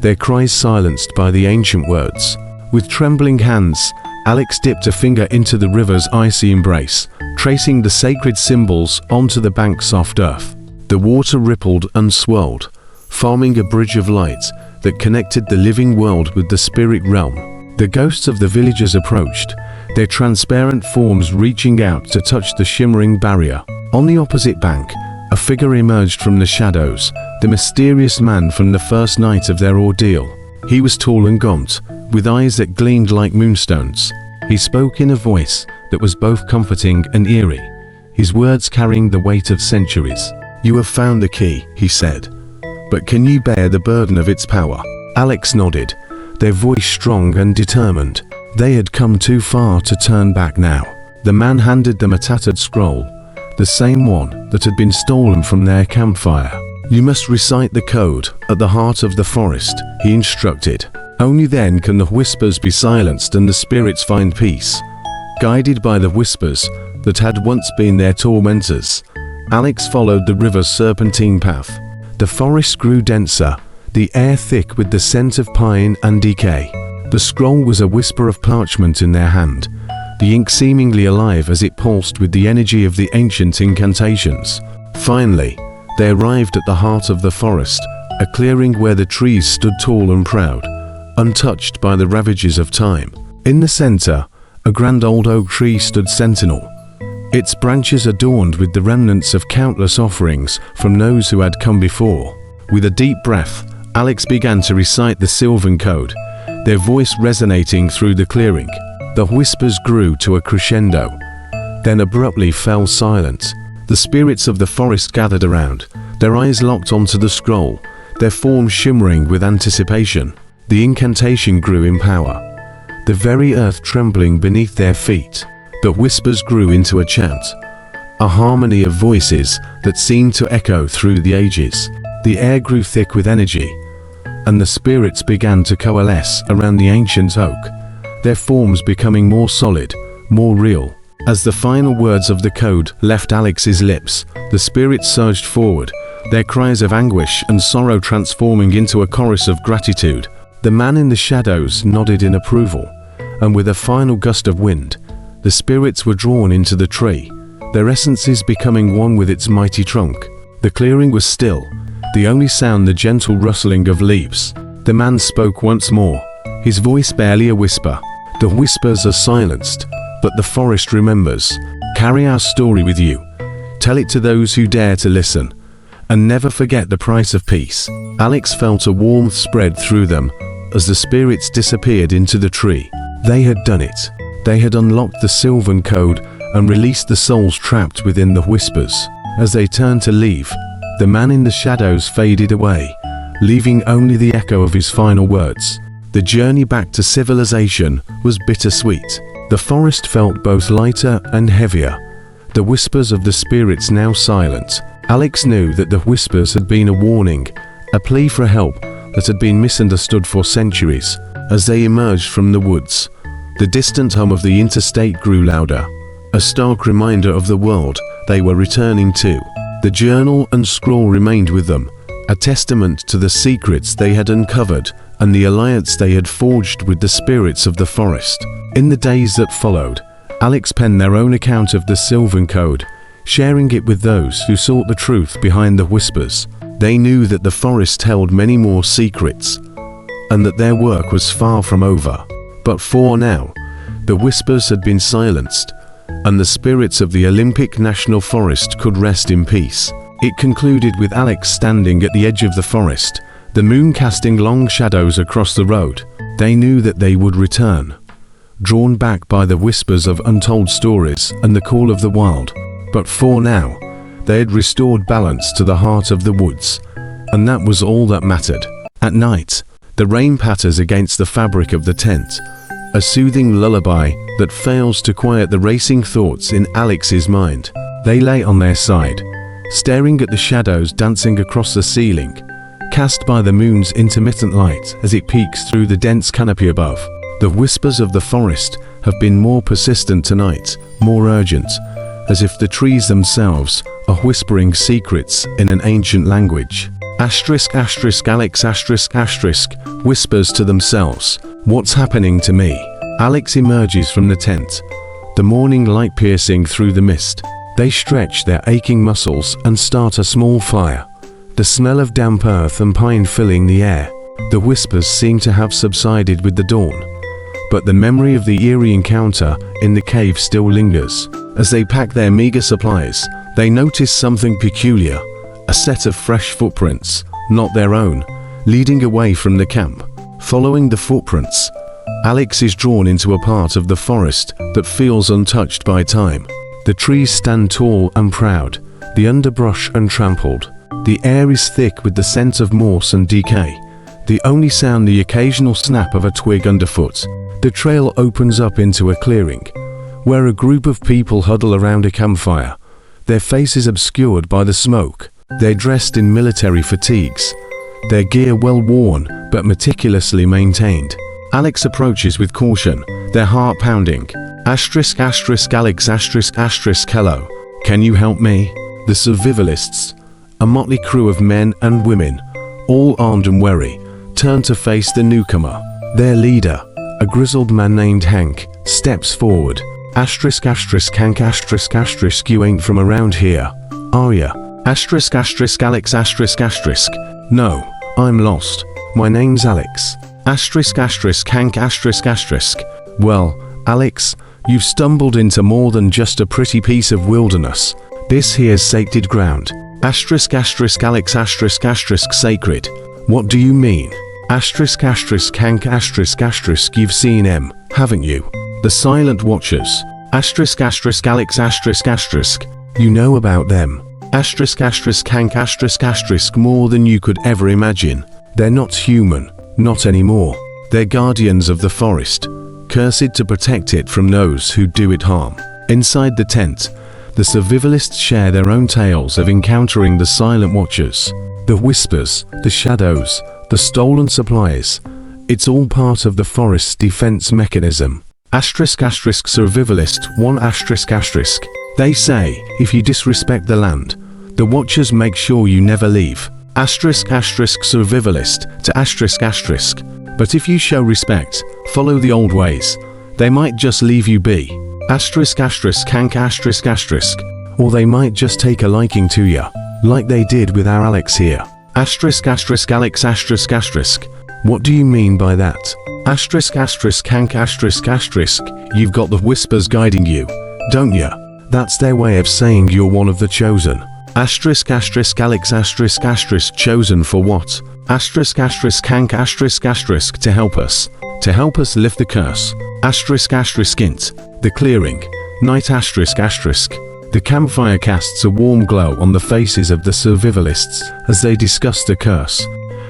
their cries silenced by the ancient words. With trembling hands, Alex dipped a finger into the river's icy embrace, tracing the sacred symbols onto the bank's soft earth. The water rippled and swirled, forming a bridge of light that connected the living world with the spirit realm. The ghosts of the villagers approached, their transparent forms reaching out to touch the shimmering barrier. On the opposite bank, a figure emerged from the shadows, the mysterious man from the first night of their ordeal. He was tall and gaunt, with eyes that gleamed like moonstones. He spoke in a voice that was both comforting and eerie, his words carrying the weight of centuries. "You have found the key," he said, "but can you bear the burden of its power?" Alex nodded, their voice strong and determined. They had come too far to turn back now. The man handed them a tattered scroll, the same one that had been stolen from their campfire. "You must recite the code at the heart of the forest," he instructed. "Only then can the whispers be silenced and the spirits find peace." Guided by the whispers that had once been their tormentors, Alex followed the river's serpentine path. The forest grew denser, the air thick with the scent of pine and decay. The scroll was a whisper of parchment in their hand, the ink seemingly alive as it pulsed with the energy of the ancient incantations. Finally, they arrived at the heart of the forest, a clearing where the trees stood tall and proud, untouched by the ravages of time. In the center, a grand old oak tree stood sentinel, its branches adorned with the remnants of countless offerings from those who had come before. With a deep breath, Alex began to recite the Sylvan code, their voice resonating through the clearing. The whispers grew to a crescendo, then abruptly fell silent. The spirits of the forest gathered around, their eyes locked onto the scroll, their forms shimmering with anticipation. The incantation grew in power, the very earth trembling beneath their feet. The whispers grew into a chant, a harmony of voices that seemed to echo through the ages. The air grew thick with energy, and the spirits began to coalesce around the ancient oak, their forms becoming more solid, more real. As the final words of the code left Alex's lips, the spirits surged forward, their cries of anguish and sorrow transforming into a chorus of gratitude. The man in the shadows nodded in approval, and with a final gust of wind, the spirits were drawn into the tree, their essences becoming one with its mighty trunk. The clearing was still, the only sound the gentle rustling of leaves. The man spoke once more, his voice barely a whisper. "The whispers are silenced, but the forest remembers. Carry our story with you. Tell it to those who dare to listen, and never forget the price of peace." Alex felt a warmth spread through them as the spirits disappeared into the tree. They had done it. They had unlocked the Sylvan code and released the souls trapped within the whispers. As they turned to leave, the man in the shadows faded away, leaving only the echo of his final words. The journey back to civilization was bittersweet. The forest felt both lighter and heavier, the whispers of the spirits now silent. Alex knew that the whispers had been a warning, a plea for help that had been misunderstood for centuries. As they emerged from the woods, the distant hum of the interstate grew louder, a stark reminder of the world they were returning to. The journal and scroll remained with them, a testament to the secrets they had uncovered and the alliance they had forged with the spirits of the forest. In the days that followed, Alex penned their own account of the Sylvan code, sharing it with those who sought the truth behind the whispers. They knew that the forest held many more secrets, and that their work was far from over. But for now, the whispers had been silenced, and the spirits of the Olympic National Forest could rest in peace. It concluded with Alex standing at the edge of the forest, the moon casting long shadows across the road. They knew that they would return, drawn back by the whispers of untold stories and the call of the wild. But for now, they had restored balance to the heart of the woods, and that was all that mattered. At night, the rain patters against the fabric of the tent, a soothing lullaby that fails to quiet the racing thoughts in Alex's mind. They lay on their side, staring at the shadows dancing across the ceiling, cast by the moon's intermittent light as it peeks through the dense canopy above. The whispers of the forest have been more persistent tonight, more urgent, as if the trees themselves are whispering secrets in an ancient language. Alex whispers to themselves, "What's happening to me?" Alex emerges from the tent, the morning light piercing through the mist. They stretch their aching muscles and start a small fire, the smell of damp earth and pine filling the air. The whispers seem to have subsided with the dawn, but the memory of the eerie encounter in the cave still lingers. As they pack their meager supplies, they notice something peculiar. A set of fresh footprints, not their own, leading away from the camp. Following the footprints, Alex is drawn into a part of the forest that feels untouched by time. The trees stand tall and proud, the underbrush untrampled. The air is thick with the scent of moss and decay. The only sound the occasional snap of a twig underfoot. The trail opens up into a clearing, where a group of people huddle around a campfire, their faces obscured by the smoke. They're dressed in military fatigues, their gear well worn but meticulously maintained. Alex approaches with caution, their heart pounding. Asterisk asterisk Alex asterisk asterisk hello. Can you help me? The survivalists, a motley crew of men and women, all armed and wary, turn to face the newcomer. Their leader, a grizzled man named Hank, steps forward. Asterisk asterisk Hank asterisk asterisk you ain't from around here, are ya? Asterisk asterisk Alex asterisk asterisk. No, I'm lost. My name's Alex. Asterisk asterisk Hank asterisk asterisk. Well, Alex, you've stumbled into more than just a pretty piece of wilderness. This here's sacred ground. Asterisk asterisk Alex asterisk asterisk sacred. What do you mean? Asterisk asterisk Hank asterisk asterisk you've seen them, haven't you? The Silent Watchers. Asterisk asterisk Alex asterisk asterisk. You know about them. Asterisk asterisk Hank asterisk asterisk more than you could ever imagine. They're not human, not anymore. They're guardians of the forest, cursed to protect it from those who do it harm. Inside the tent, the survivalists share their own tales of encountering the Silent Watchers, the whispers, the shadows, the stolen supplies. It's all part of the forest's defense mechanism. Asterisk asterisk survivalist 1 asterisk asterisk. They say, if you disrespect the land, the Watchers make sure you never leave. Asterisk asterisk survivalist to asterisk asterisk. But if you show respect, follow the old ways, they might just leave you be. Asterisk asterisk Hank asterisk asterisk. Or they might just take a liking to ya, like they did with our Alex here. Asterisk asterisk Alex asterisk asterisk. What do you mean by that? Asterisk asterisk Hank asterisk asterisk. You've got the whispers guiding you, don't ya? That's their way of saying you're one of the chosen. Asterisk asterisk Alex asterisk asterisk chosen for what? Asterisk asterisk Hank asterisk asterisk to help us lift the curse. Asterisk asterisk int. The clearing. Night asterisk asterisk. The campfire casts a warm glow on the faces of the survivalists as they discuss the curse.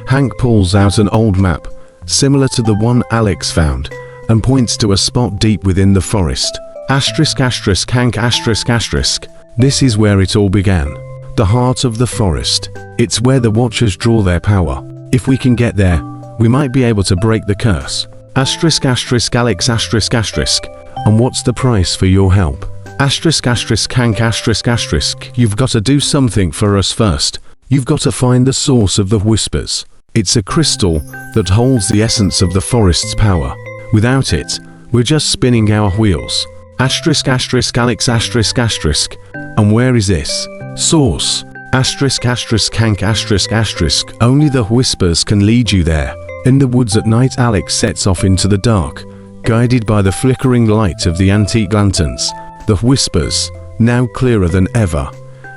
Hank pulls out an old map, similar to the one Alex found, and points to a spot deep within the forest. Asterisk asterisk Hank asterisk asterisk. This is where it all began. The heart of the forest. It's where the Watchers draw their power. If we can get there, we might be able to break the curse. Asterisk asterisk Alex asterisk asterisk. And what's the price for your help? Asterisk asterisk Hank asterisk asterisk. You've got to do something for us first. You've got to find the source of the whispers. It's a crystal that holds the essence of the forest's power. Without it, we're just spinning our wheels. Asterisk asterisk Alex asterisk asterisk. And where is this source? Asterisk asterisk Hank asterisk asterisk. Only the whispers can lead you there. In the woods at night, Alex sets off into the dark, guided by the flickering light of the antique lanterns. The whispers, now clearer than ever,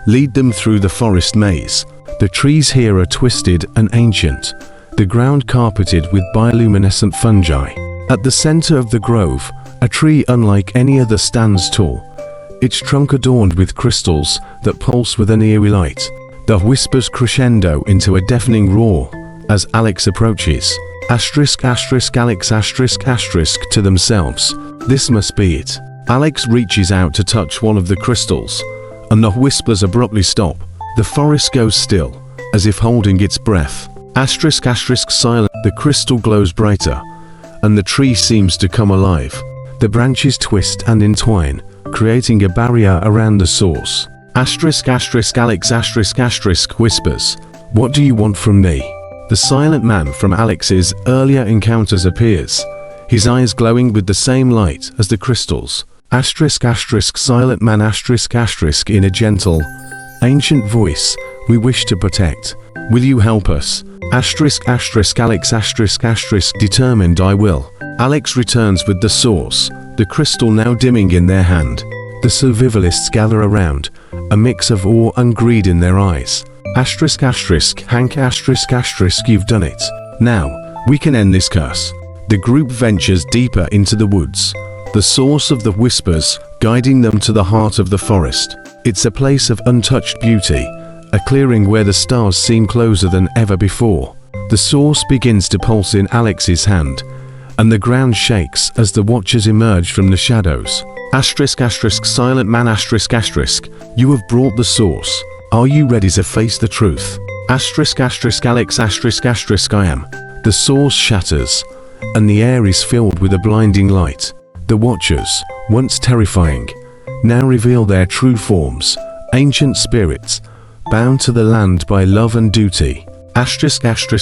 lead them through the forest maze. The trees here are twisted and ancient, the ground carpeted with bioluminescent fungi. At the center of the grove, a tree unlike any other stands tall, its trunk adorned with crystals that pulse with an eerie light. The whispers crescendo into a deafening roar as Alex approaches. Asterisk asterisk Alex asterisk asterisk to themselves. This must be it. Alex reaches out to touch one of the crystals, and the whispers abruptly stop. The forest goes still, as if holding its breath. Asterisk asterisk silent. The crystal glows brighter, and the tree seems to come alive. The branches twist and entwine, creating a barrier around the source. Asterisk asterisk Alex asterisk asterisk whispers. What do you want from me? The silent man from Alex's earlier encounters appears, his eyes glowing with the same light as the crystals. Asterisk asterisk silent man asterisk asterisk in a gentle, ancient voice. We wish to protect. Will you help us? Asterisk asterisk Alex asterisk asterisk determined I will. Alex returns with the source, the crystal now dimming in their hand. The survivalists gather around, a mix of awe and greed in their eyes. Hank you've done it. Now, we can end this curse. The group ventures deeper into the woods, the source of the whispers guiding them to the heart of the forest. It's a place of untouched beauty, a clearing where the stars seem closer than ever before. The source begins to pulse in Alex's hand, and the ground shakes as the watchers emerge from the shadows. Silent man you have brought the source. Are you ready to face the truth? Alex I am. The source shatters, and the air is filled with a blinding light. The watchers, once terrifying, now reveal their true forms, ancient spirits, bound to the land by love and duty.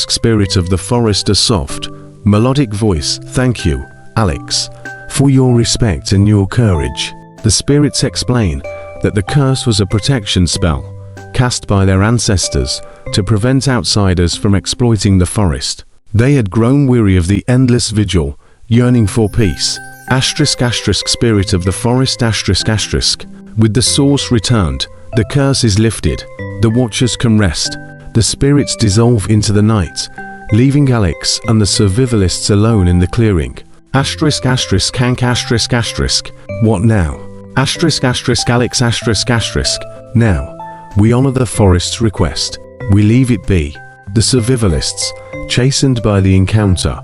Spirit of the forest, a soft, melodic voice. Thank you, Alex, for your respect and your courage. The spirits explain that the curse was a protection spell, cast by their ancestors to prevent outsiders from exploiting the forest. They had grown weary of the endless vigil, yearning for peace. Spirit of the forest, with the source returned, the curse is lifted, the watchers can rest, the spirits dissolve into the night, leaving Alex and the survivalists alone in the clearing. Hank what now? Alex now, we honor the forest's request. We leave it be. The survivalists, chastened by the encounter,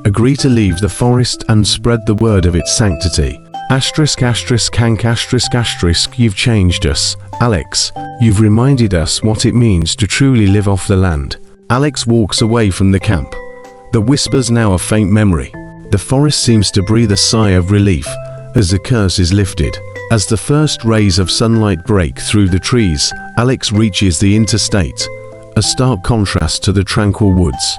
agree to leave the forest and spread the word of its sanctity. Hank you've changed us. Alex, you've reminded us what it means to truly live off the land. Alex walks away from the camp, the whispers now a faint memory. The forest seems to breathe a sigh of relief as the curse is lifted. As the first rays of sunlight break through the trees, Alex reaches the interstate, a stark contrast to the tranquil woods.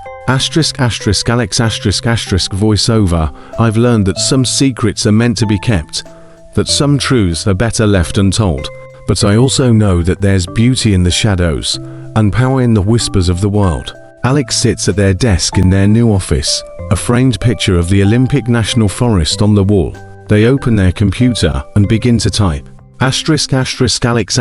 Alex voiceover, I've learned that some secrets are meant to be kept, that some truths are better left untold, but I also know that there's beauty in the shadows, and power in the whispers of the world. Alex sits at their desk in their new office, a framed picture of the Olympic National Forest on the wall. They open their computer and begin to type. Alex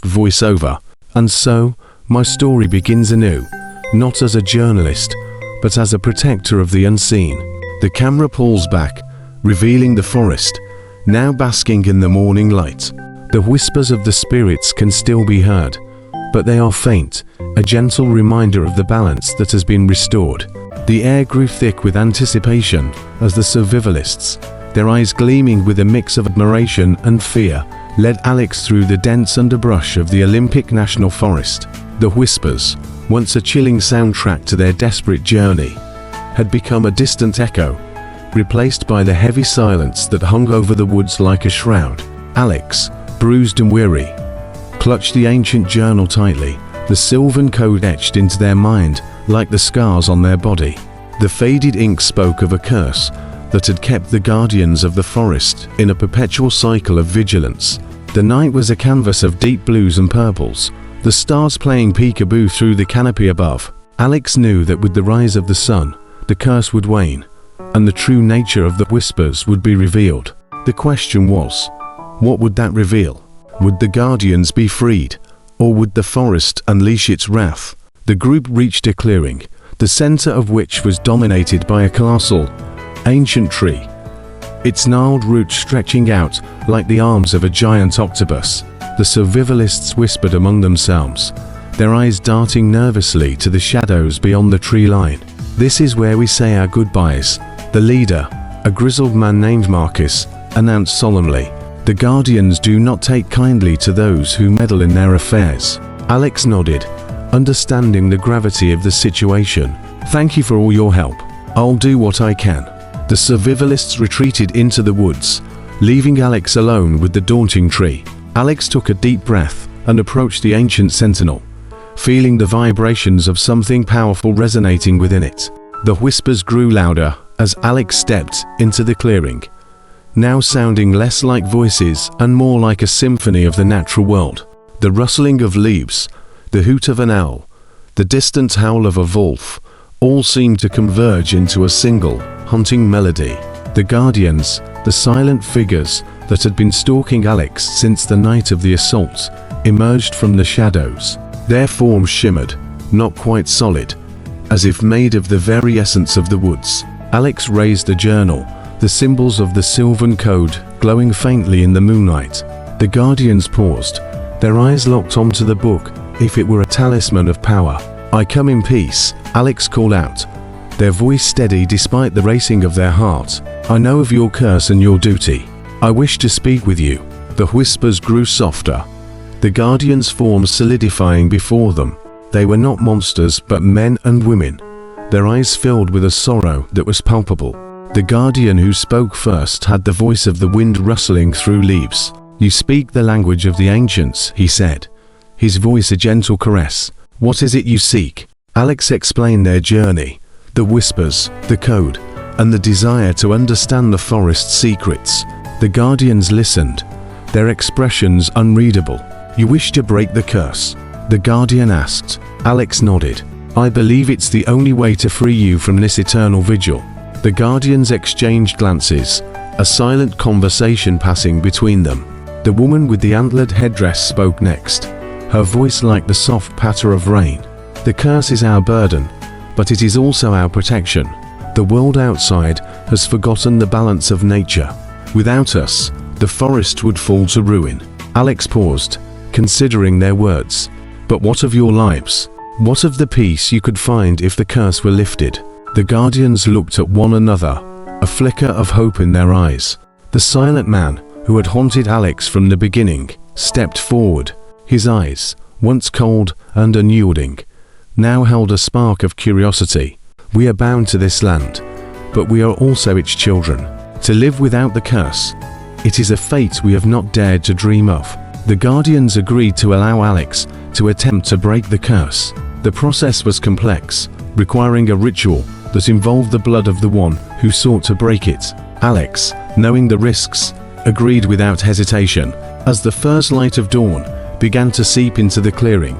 voiceover. And so, my story begins anew, not as a journalist, but as a protector of the unseen. The camera pulls back, revealing the forest, now basking in the morning light. The whispers of the spirits can still be heard, but they are faint, a gentle reminder of the balance that has been restored. The air grew thick with anticipation as the survivalists, their eyes gleaming with a mix of admiration and fear, led Alex through the dense underbrush of the Olympic National Forest. The whispers, once a chilling soundtrack to their desperate journey, had become a distant echo, replaced by the heavy silence that hung over the woods like a shroud. Alex, bruised and weary, clutched the ancient journal tightly, the sylvan code etched into their mind like the scars on their body. The faded ink spoke of a curse that had kept the guardians of the forest in a perpetual cycle of vigilance. The night was a canvas of deep blues and purples, the stars playing peekaboo through the canopy above. Alex knew that with the rise of the sun, the curse would wane, and the true nature of the whispers would be revealed. The question was, what would that reveal? Would the guardians be freed, or would the forest unleash its wrath? The group reached a clearing, the center of which was dominated by a colossal, ancient tree, its gnarled roots stretching out like the arms of a giant octopus. The survivalists whispered among themselves, their eyes darting nervously to the shadows beyond the tree line. This is where we say our goodbyes, the leader, a grizzled man named Marcus, announced solemnly. The guardians do not take kindly to those who meddle in their affairs. Alex nodded, understanding the gravity of the situation. Thank you for all your help. I'll do what I can. The survivalists retreated into the woods, leaving Alex alone with the daunting tree. Alex took a deep breath and approached the ancient sentinel, feeling the vibrations of something powerful resonating within it. The whispers grew louder as Alex stepped into the clearing, now sounding less like voices and more like a symphony of the natural world. The rustling of leaves, the hoot of an owl, the distant howl of a wolf, all seemed to converge into a single, haunting melody. The guardians, the silent figures that had been stalking Alex since the night of the assault, emerged from the shadows, Their forms shimmered, not quite solid, as if made of the very essence of the woods. Alex raised a journal, the symbols of the Sylvan Code glowing faintly in the moonlight. The Guardians paused, their eyes locked onto the book, if it were a talisman of power. "I come in peace," Alex called out, their voice steady despite the racing of their heart. "I know of your curse and your duty. I wish to speak with you." The whispers grew softer, the Guardians' forms solidifying before them. They were not monsters but men and women, their eyes filled with a sorrow that was palpable. The Guardian who spoke first had the voice of the wind rustling through leaves. "You speak the language of the ancients," he said, his voice a gentle caress. "What is it you seek?" Alex explained their journey, the whispers, the code, and the desire to understand the forest's secrets. The Guardians listened, their expressions unreadable. "You wish to break the curse?" the Guardian asked. Alex nodded. "I believe it's the only way to free you from this eternal vigil." The Guardians exchanged glances, a silent conversation passing between them. The woman with the antlered headdress spoke next, her voice like the soft patter of rain. "The curse is our burden, but it is also our protection. The world outside has forgotten the balance of nature. Without us, the forest would fall to ruin." Alex paused, considering their words. "But what of your lives? What of the peace you could find if the curse were lifted?" The Guardians looked at one another, a flicker of hope in their eyes. The silent man, who had haunted Alex from the beginning, stepped forward. His eyes, once cold and unyielding, now held a spark of curiosity. "We are bound to this land, but we are also its children. To live without the curse, it is a fate we have not dared to dream of." The Guardians agreed to allow Alex to attempt to break the curse. The process was complex, requiring a ritual that involved the blood of the one who sought to break it. Alex, knowing the risks, agreed without hesitation. As the first light of dawn began to seep into the clearing,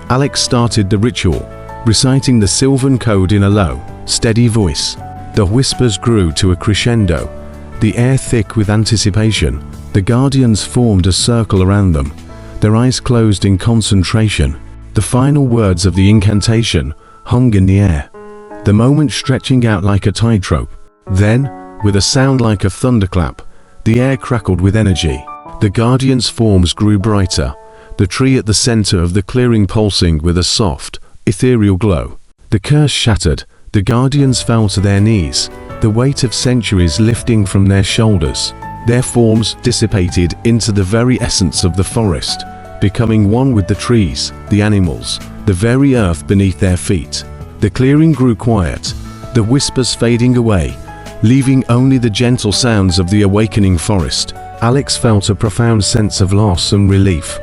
Alex started the ritual, reciting the Sylvan Code in a low, steady voice. The whispers grew to a crescendo, the air thick with anticipation. The Guardians formed a circle around them, their eyes closed in concentration. The final words of the incantation hung in the air, the moment stretching out like a tightrope. Then, with a sound like a thunderclap, the air crackled with energy. The Guardians' forms grew brighter, the tree at the center of the clearing pulsing with a soft, ethereal glow. The curse shattered, the Guardians fell to their knees, the weight of centuries lifting from their shoulders. Their forms dissipated into the very essence of the forest, becoming one with the trees, the animals, the very earth beneath their feet. The clearing grew quiet, the whispers fading away, leaving only the gentle sounds of the awakening forest. Alex felt a profound sense of loss and relief.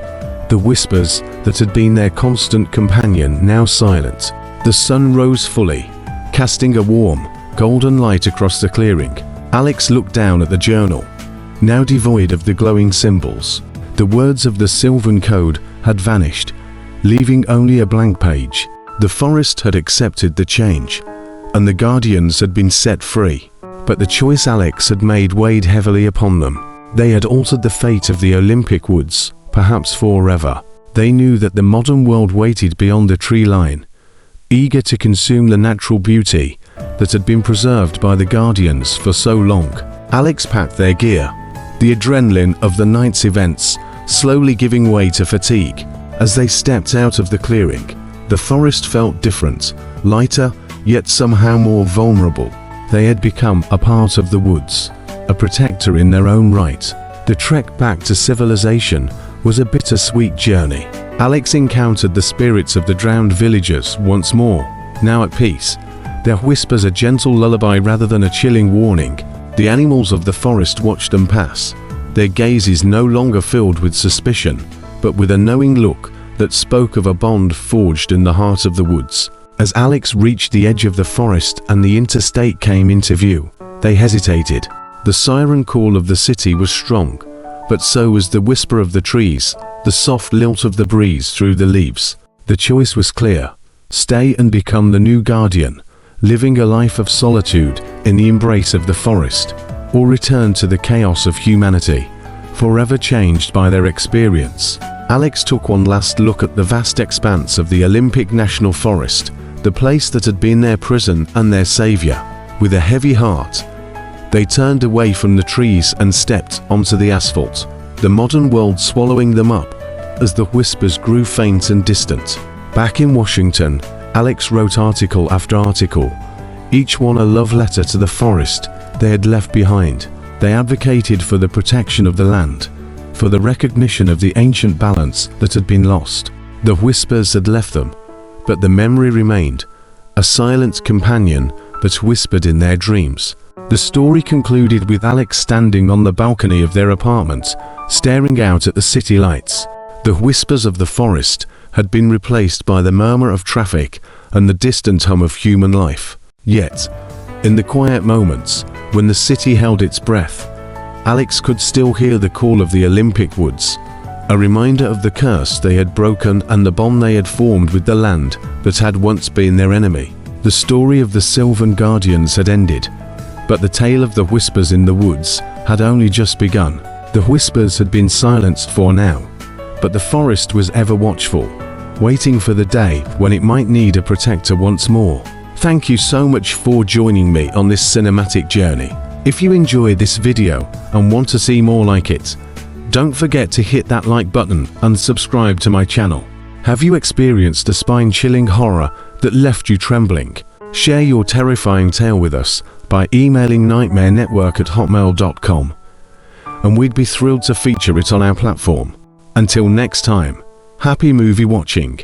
The whispers that had been their constant companion now silent. The sun rose fully, casting a warm, golden light across the clearing. Alex looked down at the journal, now devoid of the glowing symbols. The words of the Sylvan Code had vanished, leaving only a blank page. The forest had accepted the change, and the Guardians had been set free. But the choice Alex had made weighed heavily upon them. They had altered the fate of the Olympic woods, perhaps forever. They knew that the modern world waited beyond the tree line, eager to consume the natural beauty that had been preserved by the Guardians for so long. Alex packed their gear, the adrenaline of the night's events slowly giving way to fatigue. As they stepped out of the clearing, the forest felt different, lighter, yet somehow more vulnerable. They had become a part of the woods, a protector in their own right. The trek back to civilization was a bittersweet journey. Alex encountered the spirits of the drowned villagers once more, now at peace, their whispers a gentle lullaby rather than a chilling warning. The animals of the forest watched them pass, their gazes no longer filled with suspicion, but with a knowing look that spoke of a bond forged in the heart of the woods. As Alex reached the edge of the forest and the interstate came into view, they hesitated. The siren call of the city was strong, but so was the whisper of the trees, the soft lilt of the breeze through the leaves. The choice was clear: stay and become the new Guardian, living a life of solitude in the embrace of the forest, or return to the chaos of humanity, forever changed by their experience. Alex took one last look at the vast expanse of the Olympic National Forest, the place that had been their prison and their savior. With a heavy heart, they turned away from the trees and stepped onto the asphalt, the modern world swallowing them up as the whispers grew faint and distant. Back in Washington, Alex wrote article after article, each one a love letter to the forest they had left behind. They advocated for the protection of the land, for the recognition of the ancient balance that had been lost. The whispers had left them, but the memory remained, a silent companion that whispered in their dreams. The story concluded with Alex standing on the balcony of their apartment, staring out at the city lights. The whispers of the forest had been replaced by the murmur of traffic and the distant hum of human life. Yet, in the quiet moments, when the city held its breath, Alex could still hear the call of the Olympic woods, a reminder of the curse they had broken and the bond they had formed with the land that had once been their enemy. The story of the Sylvan Guardians had ended, but the tale of the whispers in the woods had only just begun. The whispers had been silenced for now, but the forest was ever watchful, waiting for the day when it might need a protector once more. Thank you so much for joining me on this cinematic journey. If you enjoyed this video and want to see more like it, don't forget to hit that like button and subscribe to my channel. Have you experienced a spine-chilling horror that left you trembling? Share your terrifying tale with us by emailing nightmarenetwork@hotmail.com, and we'd be thrilled to feature it on our platform. Until next time, happy movie watching.